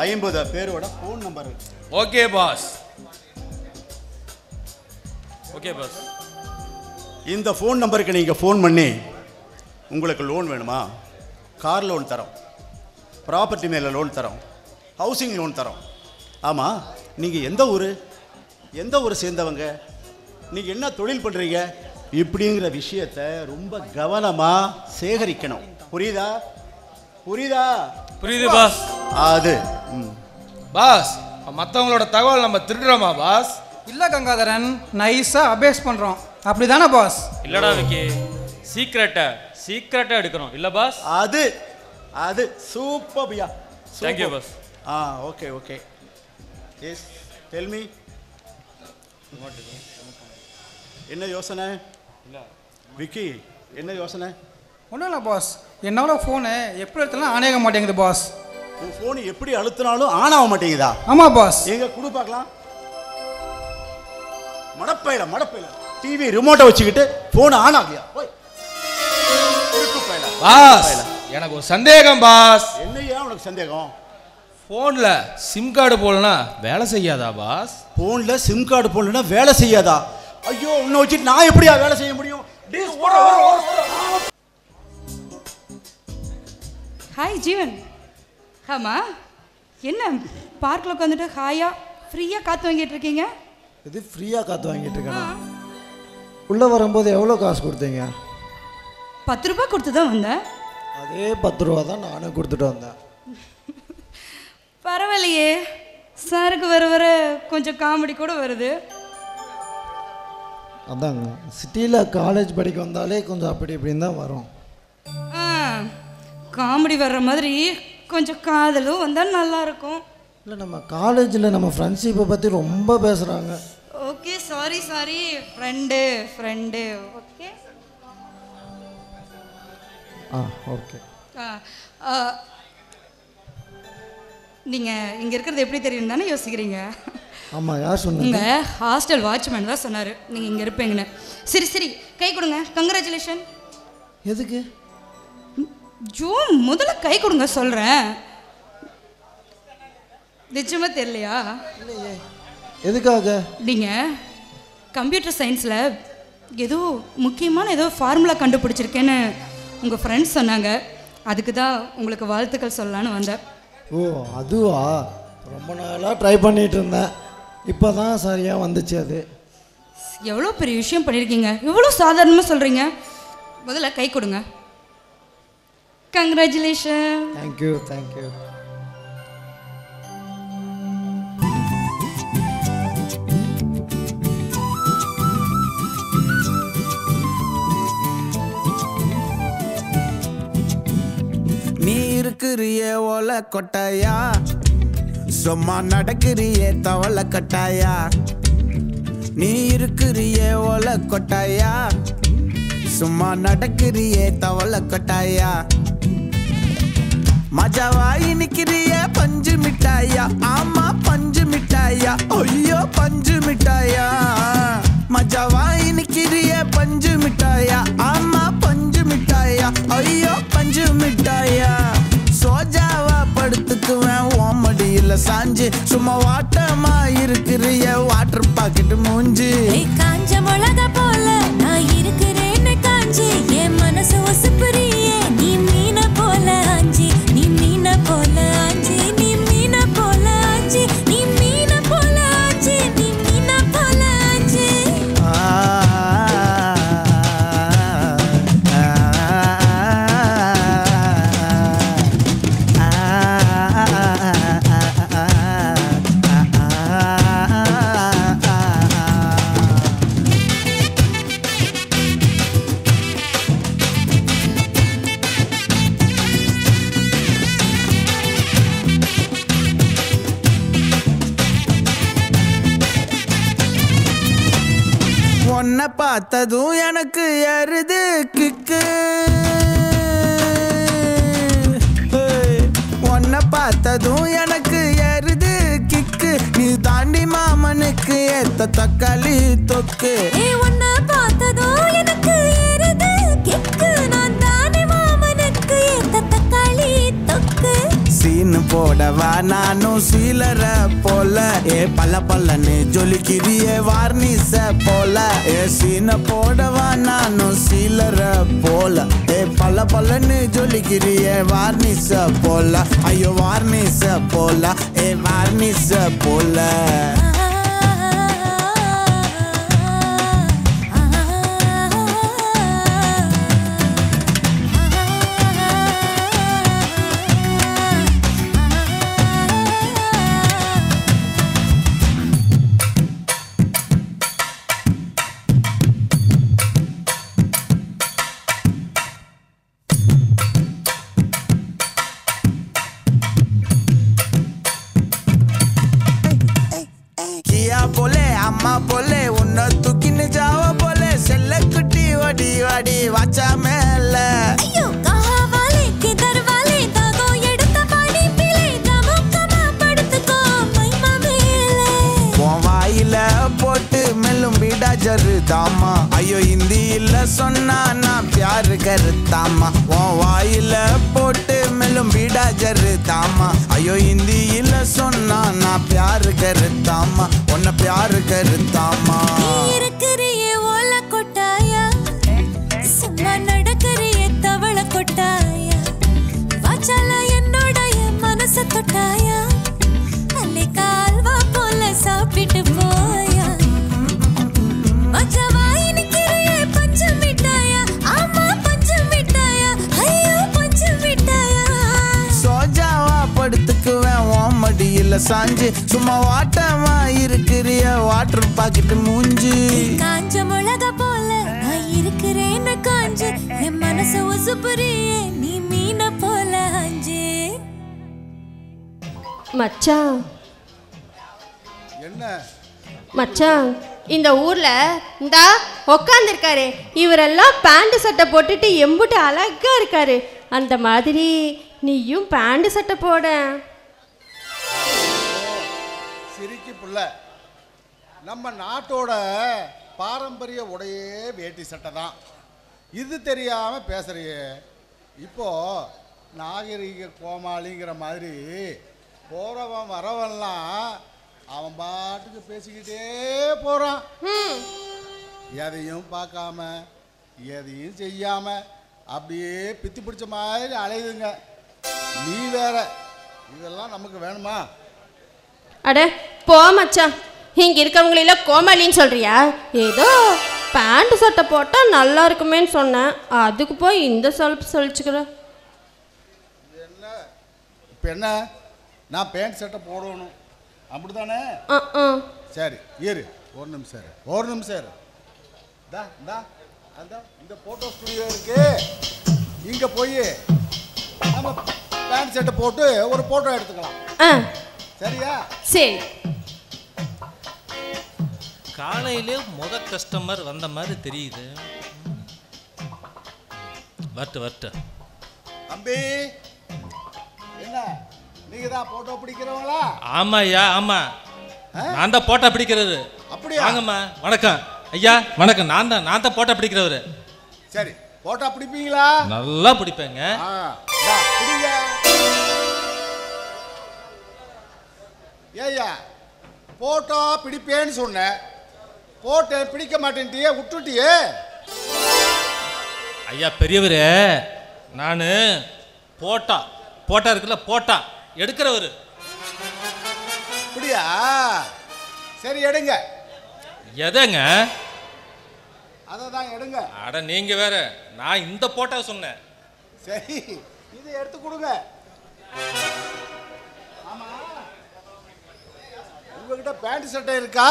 50 பேரோட ஃபோன் நம்பர் இருக்கு. Okay boss. Okay boss. இந்த ஃபோன் நம்பருக்கு நீங்க ஃபோன் பண்ணி உங்களுக்கு லோன் வேணுமா? கார் லோன் தரோம், ப்ராப்பர்ட்டி மேல லோன் தரோம், ஹவுசிங் லோன் தரோம். ஆமா, நீங்க எந்த ஊர் சேர்ந்தவங்க, நீங்க என்ன தொழில் பண்றீங்க, இப்படிங்கிற விஷயத்த ரொம்ப கவனமா சேகரிக்கணும். புரியுதா? புரியுது பாஸ். அது பாஸ், மற்றவங்களோட தகவல் நம்ம திருடுறோமா பாஸ்? இல்லை கங்காதரன், நைஸாக அபேஸ் பண்ணுறோம். அப்படி தானே பாஸ்? இல்லடா விக்கி, சீக்கிரட்டா எடுக்கணும் இல்ல பாஸ்? அது சூப்பர் பியா. Thank you boss. Okay. Yes tell me. என்ன யோசனை? விக்கி என்ன யோசனை? ஒன்றும் இல்லை பாஸ், என்னோட ஃபோனு எப்படி எடுத்தாலும் ஆன் ஆக மாட்டேங்குது பாஸ். உன் ஃபோனு எப்படி அழுத்தினாலும் ஆன் ஆக மாட்டேங்குதா? ஆமாம் பாஸ். எங்க குடு பார்க்கலாம். மடப்பையில டிவி ரிமோட்டை வச்சுக்கிட்டு ஃபோன் ஆன் ஆகலையா? பாஸ் எனக்கு ஒரு சந்தேகம் பாஸ். என்னையா உனக்கு சந்தேகம்? ஃபோனில் சிம் கார்டு போடலனா வேலை செய்யாதா பாஸ்? ஃபோனில் சிம் கார்டு போடலனா வேலை செய்யாதா? ஐயோ உன்னை வச்சுட்டு நான் எப்படியா வேலை செய்ய முடியும்? ஹாய் ஜீவன். ஆமா என்ன பார்க்கில் உட்காந்துட்டு ஹாயா ஃப்ரீயாக காற்று வாங்கிட்டு இருக்கீங்க? இது ஃப்ரீயாக காற்று வாங்கிட்டு இருக்கேன். உள்ளே வரும்போது எவ்வளோ காசு கொடுத்தீங்க? 10 ரூபாய் கொடுத்து தான் வந்தேன். அதே 10 ரூபா தான் நானும் கொடுத்துட்டு வந்தேன். பரவாயில்லையே, சாருக்கு வர கொஞ்சம் காமெடி கூட வருது. அதாங்க சிட்டியில் காலேஜ் படிக்க வந்தாலே கொஞ்சம் அப்படி இப்படின்னு தான் வரும். காமெடி வர்ற மாதிரி கொஞ்சம் காதலும் வந்தால் நல்லா இருக்கும். இல்லை நம்ம காலேஜில் நம்ம ஃப்ரெண்ட்ஷிப்பை பற்றி ரொம்ப பேசுகிறாங்க. Okay sorry friend okay okay. நீங்கள் இங்கே இருக்கிறது எப்படி தெரியும் தானே யோசிக்கிறீங்க? ஆமாம், யார் சொன்னீங்க? உங்கள் ஹாஸ்டல் வாட்ச்மேன் தான் சொன்னார் நீங்கள் இங்கே இருப்பீங்கன்னு. சரி கை கொடுங்க. கங்க்ராச்சுலேஷன். எதுக்கு? முதல்ல கை கொடுங்க சொல்கிறேன். நிச்சயமாக தெரியலையா? எதுக்காக? நீங்கள் கம்ப்யூட்டர் சயின்ஸில் ஏதோ முக்கியமான ஃபார்முலா கண்டுபிடிச்சிருக்கேன்னு உங்கள் ஃப்ரெண்ட்ஸ் சொன்னாங்க. அதுக்கு தான் உங்களுக்கு வாழ்த்துக்கள் சொல்லலான்னு வந்தேன். ஓ அதுவா? ரொம்ப நாளாக ட்ரை பண்ணிகிட்டு இருந்தேன். இப்போ தான் சரியாக வந்துச்சு. அது எவ்வளோ பெரிய விஷயம் பண்ணியிருக்கீங்க, எவ்வளோ சாதாரணமாக சொல்கிறீங்க. முதல்ல கை கொடுங்க. கங்க்ராச்சுலேஷன். தேங்க்யூ. நீ இருக்கிறியே ஓல கொட்டாயா, சும்மா நடக்கிறியே தவளை கட்டாயா. நீ இருக்கிறியே ஓல கொட்டாயா, சும்மா நடக்கிறியே தவளை கட்டாயா. மஜாவாய் நிக்கிறிய பஞ்சு மிட்டாயா, ஆமா பஞ்சு மிட்டாயா, ஐயோ பஞ்சு மிட்டாயா. மஜாவாய் நிக்கிறிய பஞ்சு மிட்டாயா, ஆமா பஞ்சு மிட்டாயா, ஐயோ பஞ்சு மிட்டாயா. சோஜாவா படுத்துக்குவேன் ஓமடியில சாஞ்சு, சும்மா வாட்டமா இருக்கிறிய வாட்டர் பாக்கெட் மூஞ்சி. காஞ்ச மிளகா போல நான் இருக்கிறேன்னு காஞ்சி, என் மனசு ஒசுப்புறியே நீ மீன போல ஆஞ்சி, நீ மீன போல ஆஞ்சி, நீ மீன போல ஆஞ்சி, நீ மீன போல ஆஞ்சி, நீ மீன போல ஆஞ்சி. உன்னை பார்த்ததும் எனக்கு ஏறுது கிக்கு, உன்னை பார்த்ததும் எனக்கு ஏறுது கிக்கு. நீ தாண்டி மாமனுக்கு ஏத்த தக்காளி தொக்கு. உன்னை பார்த்ததும் எனக்கு ஏறுது கிக்கு, நான் தானே மாமனுக்கு ஏத்த தக்காளி தொக்கு. சீனு போடவா நானும் சீலர போல, பல்ல பல்லன்னு ஜொலிக்கிறிய வார்னிச போல. சீன போடவா நானும் சீலர போல, பல்ல பல்லன்னு ஜொலிக்கிறிய வார்னிச போல. ஐயோ வார்னிச போல, வார்னிச போல. வாடி வாச்சா மேல ஐயோ கஹா வாலே கிதர் வாலே தாகோ எடுத்த பாடி பிலே கமக்கமா படுத்துக்கோ மைமா மேலே உன் வாயில போட்டு மெல்லும் பீடா ஜருதாமா ஐயோ ஹிந்தியில சொன்னா நான் பியாரு கருத்தாமா உன் வாயில போட்டு மெல்லும் பீடா ஜருதாமா ஐயோ ஹிந்தியில சொன்னா நான் பியாரு கருத்தாமா உன்னை பியாரு கருத்தாமா இருக்கிறியே ஓல கொட்டாயா சும்மா நடக்கறியே தவள கொட்டாயா வாச்சால என்னோடைய மனச தொட்டாயா அல்லே கால்வா போல சாப்பிட்டு போயா மச்சவாய் நிக்கிறியே பஞ்சு மிட்டாயா ஆமா பஞ்சு மிட்டாயா ஐயோ பஞ்சு மிட்டாயா சோஜாவா படுத்துக்குவேன் உன் மடியில சாஞ்சு சும்மா வாட்டமா இருக்கிறிய வாட்டர் பாக்கெட்டு மூஞ்சி காஞ்ச மிளகா போல நான் இருக்கிறேன்னு காஞ்சு என் மனச உசுப்புறியே நீ மீன போல அஞ்சு மச்சான் என்ன மச்சான் இந்த ஊர்ல இந்தா உக்காந்துருக்காரு இவரெல்லாம் பேண்ட் சட்டை போட்டுட்டு எம்புட்டு அழகா இருக்காரு அந்த மாதிரி நீயும் பேண்ட் சட்டை போட சிரிக்கி புள்ள நம்ம நாட்டோட பாரம்பரிய உடையே வேட்டி சட்டை தான் இது தெரியாம பேசுறியே இப்போ நாகரிக கோமாளிங்கிற மாதிரி போறவன் வரவன்லாம் அவன் பாட்டுக்கு பேசிக்கிட்டே போறான் எதையும் பார்க்காம எதையும் செய்யாம அப்படியே பித்தி பிடிச்ச மாதிரி அலையுதுங்க நீ வேற இதெல்லாம் நமக்கு வேணுமா அட போ மச்சான் இங்க இருக்கவங்களெல்லாம் கோமாளின்னு சொல்றியா ஏதோ பேண்ட் சட்டை போட்டா நல்லா இருக்குமேன்னு சொன்னேன் அதுக்கு போய் இந்த சொல்லிச்சுக்கிற இப்போ என்ன நான் பேண்ட் சட்டை போடணும் அப்படிதானே சரி இரு ஒரு நிமிஷம் இரு ஒரு நிமிஷம் இரு இந்த போட்டோ ஸ்டுடியோ இருக்கு இங்க போய் நம்ம பேண்ட் சட்டை போட்டு ஒரு போட்டோ எடுத்துக்கலாம் சரியா சரி காலையிலே கஸ்டமர் வந்த மாதிரி தெரியுது வரட்டு தம்பி என்ன நீங்க தான் போட்டோ பிடிக்கிறவங்களா ஆமா ஐயா ஆமா நான் தான் போட்டோ பிடிக்கிறது அப்படியா வாங்கம்மா வணக்கம் ஐயா வணக்கம் நான் தான் போட்டோ பிடிக்கிறவரு சரி போட்டோ பிடிப்பீங்களா நல்லா பிடிப்பேங்க பிடிங்க ஏய்யா போட்டோ பிடிப்பேன்னு சொன்னேன் போட்டேன் பிடிக்க மாட்டேன்ட்டியே விட்டுட்டியே ஐயா பெரியவரே நான் போட்டா இருக்குல்ல போட்டா எடுக்கிறவர் அப்படியா சரி எடுங்க எதங்க அதை தான் எடுங்க அட நீங்க வேற நான் இந்த போட்டோ சொன்னேன் சரி இதை எடுத்து கொடுங்க ஆமா உங்ககிட்ட பேண்ட் சட்டை இருக்கா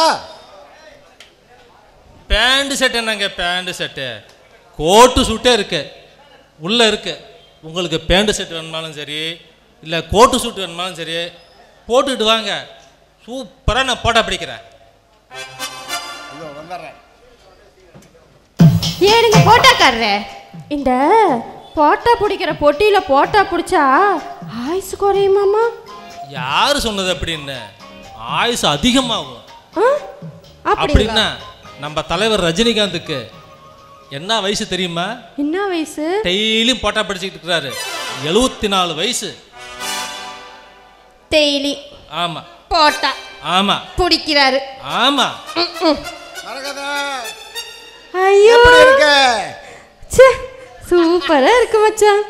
பேண்ட் சட்டை என்னங்க பேண்ட் சட்டை கோட்டு சூட்டே இருக்கு உள்ள இருக்கு உங்களுக்கு பேண்ட் செட் வேணுமாலும் சரி இல்லை கோட்டு சூட் வேணுமாலும் சரி போட்டுட்டு வாங்க சூப்பராக நான் போட்டா பிடிக்கிறேன் ஏனுங்க போட்டாக்காரரே இந்த போட்டா பிடிக்கிற பொட்டியில போட்டா பிடிச்சா ஆயுசு குறையுமாமா யாரு சொன்னது அப்படின்னு ஆயுசு அதிகமாகும் அப்படின்னா நம்ம தலைவர் ரஜினிகாந்துக்கு என்ன வயசு தெரியுமா என்ன வயசு டெய்லியும் போட்டா படிச்சுட்டு இருக்கிறாரு 74 வயசு டெய்லி ஆமா போட்டா ஆமா பிடிக்கிறாரு ஆமா ஐயோ சூப்பரா இருக்கு மச்சான்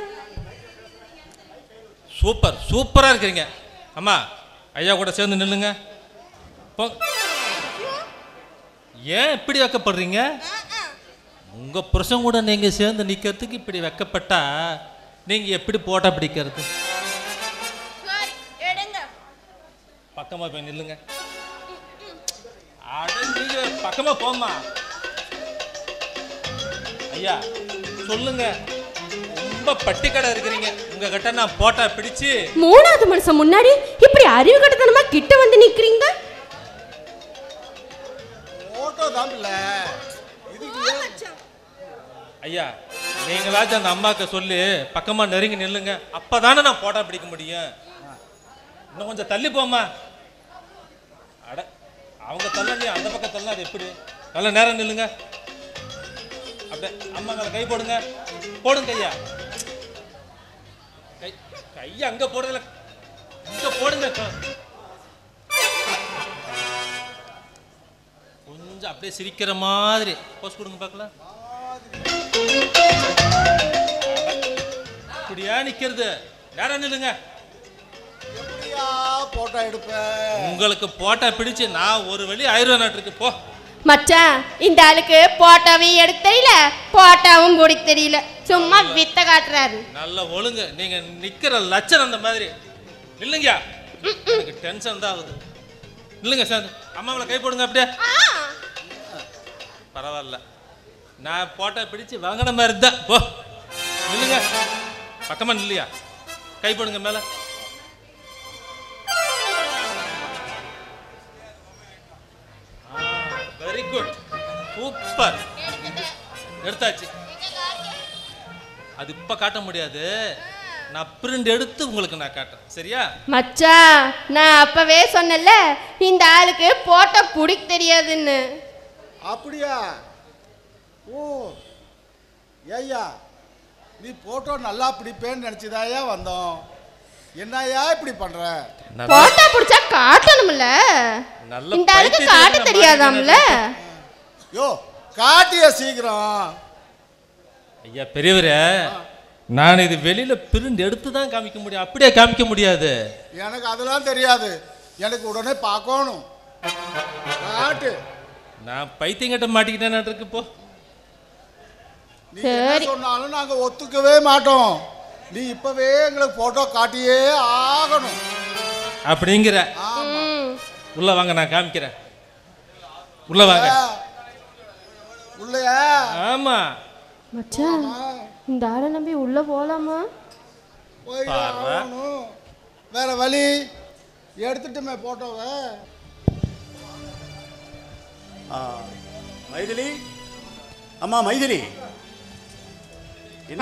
சூப்பரா இருக்கிறீங்க அம்மா ஐயா கூட சேர்ந்து நில்லுங்க ஏன் இப்படி வைக்கப்படுறீங்க உங்க புருஷன் கூட நீங்க சேர்ந்து நிக்கிறதுக்கு இப்படி வைக்கப்பட்டா நீங்க எப்படி போட்டா பிடிக்கிறது பக்கமா போய் நில்லுங்க நீங்க பக்கமா போமா ஐயா சொல்லுங்க ரொம்ப பட்டிக்கடை இருக்கிறீங்க உங்க கிட்ட நான் போட்டா பிடிச்சு மூணாவது மனுஷன் முன்னாடி இப்படி அறிவு கட்டத்தனமா கிட்ட வந்து நிக்கிறீங்க போட்டோ தான் இல்ல ஐயா நீங்களாச்சும் அந்த அம்மாவுக்கு சொல்லி பக்கமாக நெருங்கி நில்லுங்க, அப்போ தானே நான் போட்டோ பிடிக்க முடியும். இன்னும் கொஞ்சம் தள்ளி போம்மா. அட அவங்க தள்ளி அந்த பக்கம் தள்ளா அது எப்படி? நல்ல நேரம் நில்லுங்க. அப்படியே அம்மா மேலே கை போடுங்க. போடுங்க கையா. கையை அங்கே போடுறதுல இங்கே போடுங்க. கொஞ்சம் அப்படியே சிரிக்கிற மாதிரி போஸ் கொடுங்க பார்க்கலாம். இப்படியா நிக்கிறது? நேரம் நில்லுங்க. போட்டோ எடுப்பேன். உங்களுக்கு போட்டோ பிடிச்சு நான் ஒரு வழி ஆயிரம் நாட்டுக்கு போ. மச்சான் இந்த ஆளுக்கு போட்டோவையும் எடுக்க தெரியல, போட்டோவும் பிடிக்க தெரியல, சும்மா வித்த காட்டுறாரு. நல்ல ஒழுங்கு. நீங்க நிக்கிற லட்சணம் அந்த மாதிரி இல்லைங்க. எனக்கு டென்ஷன் தான் ஆகுது. இல்லைங்க சார், அம்மாவில் கை போடுங்க. அப்படியே பரவாயில்ல, நான் போட்டோ பிடிச்சு வாங்கின மாதிரி தான். போ இல்லைங்க, பக்கமா இல்லையா? கை போடுங்க மேல. Very good, super. எடுத்தாச்சு. அது இப்ப காட்ட முடியாது, நான் பிரிண்ட் எடுத்து உங்களுக்கு நான் காட்டுறேன். சரியா மச்சான்? நான் அப்பவே சொன்னல இந்த ஆளுக்கு போட்டோ பிடிக்க தெரியாதுன்னு. அப்படியா? ஓ ஏய்யா, நீ போட்டோ நல்லா பிடிப்பேன்னு நினைச்சுதாயா வந்தோம். என்னையா இப்படி பண்ற? போட்டோ பிடிச்சா காட்டணும்ல, இந்த ஆளுக்கு காட்ட தெரியாதாம்ல. யோ காட்டிய சீக்கிரம். ஐயா பெரியவரே, நான் இது வெளியில பிரிண்ட் எடுத்து தான் காமிக்க முடியும், அப்படியே காமிக்க முடியாது. எனக்கு அதெல்லாம் தெரியாது, எனக்கு உடனே பார்க்கணும். காட்டு. நான் பைத்தியங்கிட்ட மாட்டிக்கிட்டேன் இருக்கு. போ. நீ என்ன சொன்னாலும் நாங்க ஒத்துக்கவே மாட்டோம். நீ இப்பவே எங்களுக்கு போட்டோ காட்டியே ஆகணும். அப்படிங்கிற? உள்ள வாங்க, நான் காமிக்கிறேன். உள்ள வாங்க. உள்ளயா? ஆமா மச்சான், இந்த ஆளை நம்பி உள்ள போலாமா? வேற வழி எடுத்துட்டுமே போட்டோவை. மைதிலி, அம்மா மைதிலி.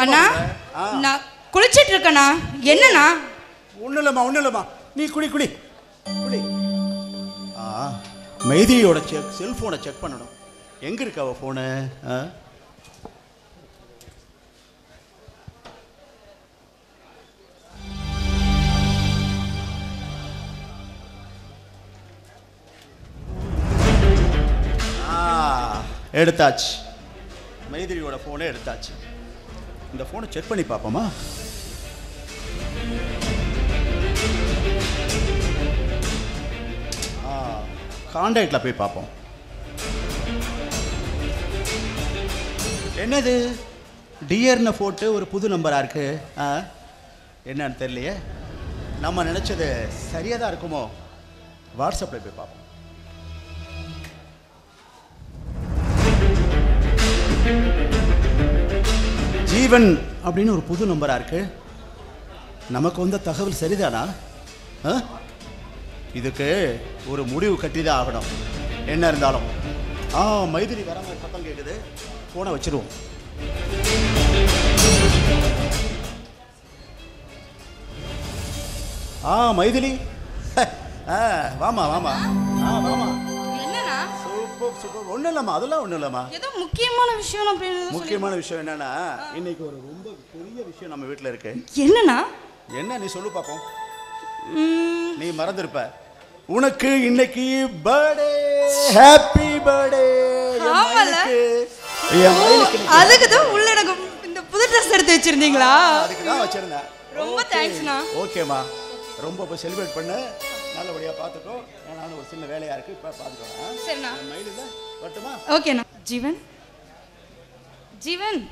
அண்ணா நான் குளிச்சிட்டு இருக்கேண்ணா. என்னண்ணா? ஒன்றும் இல்லைம்மா, நீ குடி குடி குடி. மைதிலியோட செல்ஃபோனை செக் பண்ணணும். எங்கே இருக்கு அவள் ஃபோனு? எடுத்தாச்சு. மைதிலியோட ஃபோனை எடுத்தாச்சு. இந்த ஃபோனை செக் பண்ணி பார்ப்போமா? கான்டாக்டில் போய் பார்ப்போம். என்னது டியர்னு போட்டு ஒரு புது நம்பராக இருக்கு. என்னன்னு தெரியலையே. நம்ம நினச்சது சரியாக தான் இருக்குமோ? வாட்ஸ்அப்பில் போய் பார்ப்போம். ஜீவன் அப்படின்னு ஒரு புது நம்பராக இருக்கு. நமக்கு வந்த தகவல் சரிதானா? இதுக்கு ஒரு முடிவு கட்டி தான் ஆகணும். என்ன இருந்தாலும் மைதிலி வர மாதிரி சத்தம் கேட்குது. ஃபோனை வச்சிருவோம். மைதிலி, வாமா வாமா. வாமா. என்னண்ணா? Super super. ஒன்றும் இல்லைம்மா, அதெல்லாம் ஒன்றும் இல்லைம்மா. ஏதோ முக்கியமான விஷயம் அப்படின்னு. முக்கியமான விஷயம் என்னன்னா, இன்னைக்கு ஒரு ரொம்ப பெரிய விஷயம் நம்ம வீட்டில் இருக்கு. என்னண்ணா? என்ன நீ சொல்லு பார்ப்போம். நீ மறந்துருப்ப. உனக்கு இன்னைக்கு பர்த்டே. Happy birthday. அதுக்கு தான் உள்ள எனக்கு இந்த புது ட்ரெஸ் எடுத்து வச்சிருந்தீங்களா? அதுக்கு தான் வச்சிருந்தேன். ரொம்ப தேங்க்ஸ்ண்ணா. ஓகேம்மா, ரொம்ப இப்போ செலிப்ரேட் பண்ண நல்லபடியாக பார்த்துக்கோ. நானும் ஒரு சின்ன வேலையாக இருக்குது, இப்போ பார்த்துக்கோங்க. சரிண்ணா. மயிலில் வரட்டுமா? ஓகேண்ணா. ஜீவன், ஜீவன்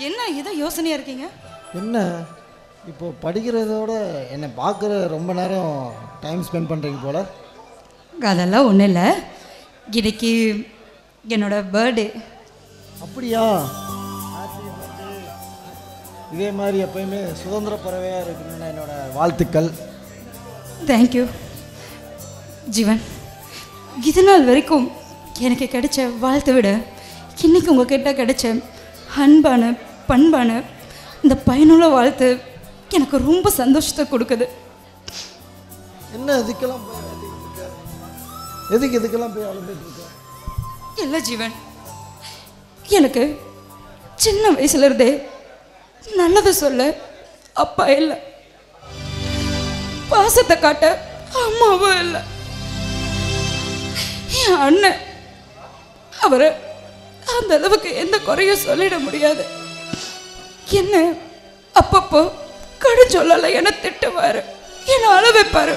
என்ன ஏதோ யோசனையாக இருக்கீங்க? என்ன இப்போ படிக்கிறதோட என்னை பார்க்குற ரொம்ப நேரம் டைம் ஸ்பெண்ட் பண்ணுறீங்க போல. அதெல்லாம் ஒன்றும் இல்லை, இன்னைக்கு என்னோட பர்த்டே. அப்படியா? இதே மாதிரி எப்பயுமே சுதந்திர பறவையாக இருக்கணும்னு என்னோட வாழ்த்துக்கள். தேங்க்யூ ஜீவன். இது நாள் வரைக்கும் எனக்கு கிடைச்ச வாழ்த்தை விட இன்னைக்கு உங்ககிட்ட கிடைச்ச அன்பான பண்பான இந்த பயனுள்ள வாழ்த்து எனக்கு ரொம்ப சந்தோஷத்தை கொடுக்குது. என்ன இதுக்கெல்லாம் எதுக்கு இதுக்கெல்லாம் போய் அழுதுட்டு இருக்க? இல்லை ஜீவன், எனக்கு சின்ன வயசுல இருந்தே நல்லதை சொல்ல அப்பா இல்லை, பாசத்தை காட்ட அம்மாவும் இல்லை. என் அண்ணன் அவரை அந்த அளவுக்கு எந்த குறையும் சொல்லிட முடியாது. என்ன அப்பப்போ கடுஞ்சொல்ல என்ன திட்டுவாரு, என்ன அழ வைப்பாரு,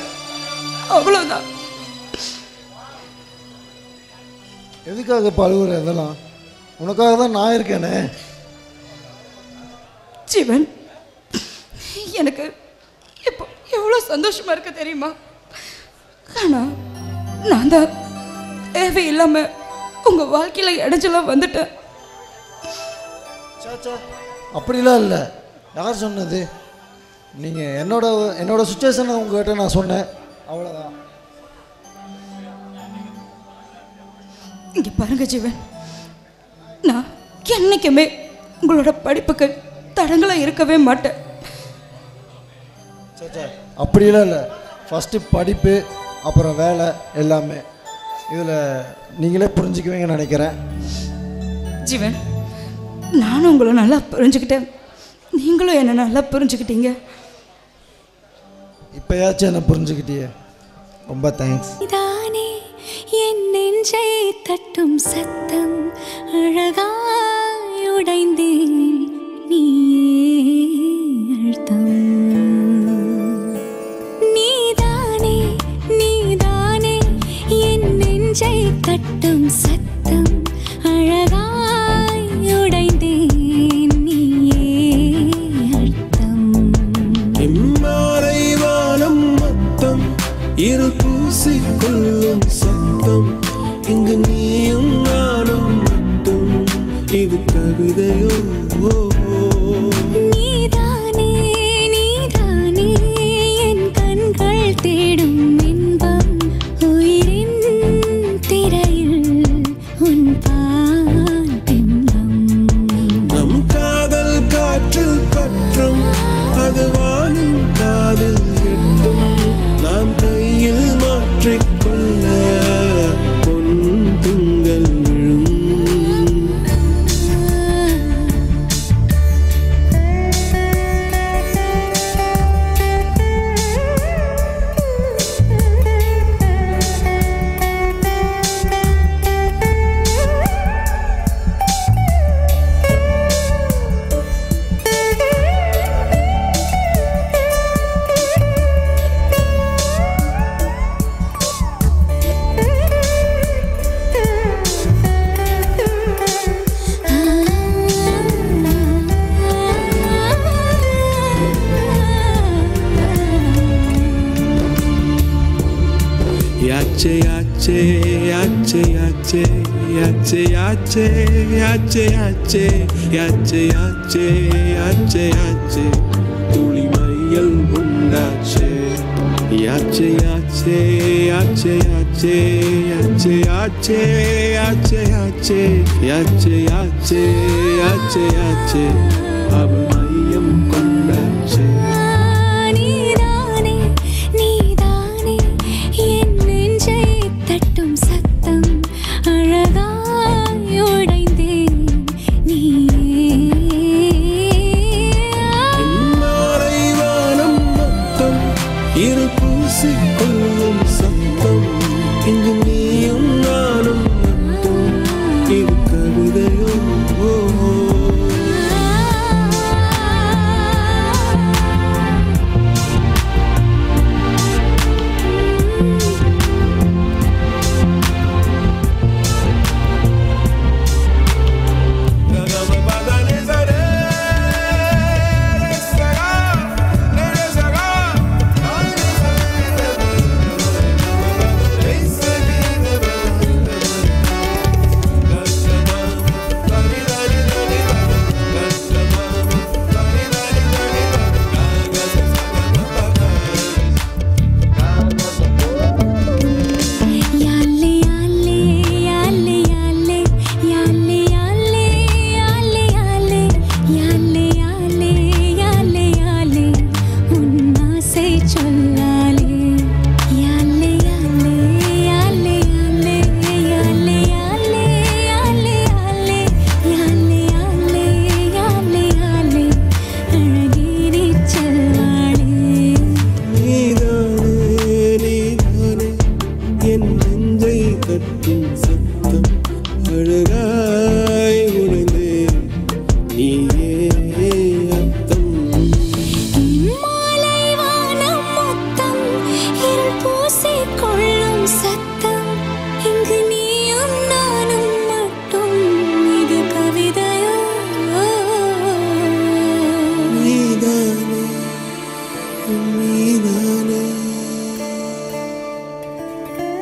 அவ்வளவுதான். எதுக்காக பழுவுற? இதெல்லாம் உனக்காக தான் நான் இருக்கேனே. ஜீவன், எனக்கு இப்போ எவ்வளோ சந்தோஷமா இருக்கு தெரியுமா? ஆனா நான் தான் தேவையில்லாம உங்க வாழ்க்கையில இடைஞ்சலாம் வந்துட்டேன். அப்படிலாம் இல்லை. யார் சொன்னது? நீங்கள் என்னோட சுச்சுவேஷனை உங்ககிட்ட நான் சொன்னேன், அவ்வளோதான். இங்க பாருங்க ஜீவன், நான் என்னைக்குமே உங்களோட படிப்புக்கு தடங்களா இருக்கவே மாட்டேன். அப்படிலாம் இல்லை. ஃபஸ்ட்டு படிப்பு, அப்புறம் வேலை, எல்லாமே இதில் நீங்களே புரிஞ்சுக்குவீங்கன்னு நினைக்கிறேன். ஜீவன், நானும் உங்களை நல்லா புரிஞ்சுக்கிட்டேன், நீங்களும் என்னை நல்லா புரிஞ்சுக்கிட்டீங்க. இப்போயாச்சும் என்ன புரிஞ்சுக்கிட்டியே, ரொம்ப தேங்க்ஸ். தானே என் நெஞ்சை தட்டும் சத்தம் அழகாய் உடைந்தேன் நீயே அழுத்தம். நீதானே நீதானே என் நெஞ்சை தட்டும் சத்தம் அழகாய் உடைந்தேன் நீயே அழுத்தம். இம்மாறை வானம் மொத்தம் இரு பூசிக்கொள்ளும் சத்தம், இங்கு நீயும் நானும் மட்டும், இது கவிதையோ? நீதானே நீதானே என் கண்கள் தேடும் இன்பம், உயிரின் திரையில் உன் பால் பிம்பம். நம் காதல் காற்றில் பற்றும், அது வானும் காதில் எட்டும், நாம் கையில் மாற்றிக்கொள்ள பொன் திங்கள் விழும். Yache yache yache yache yache yache yache yache yache yache yache yache tuli mayal undache yache yache yache yache yache yache yache yache yache yache yache yache abu mayam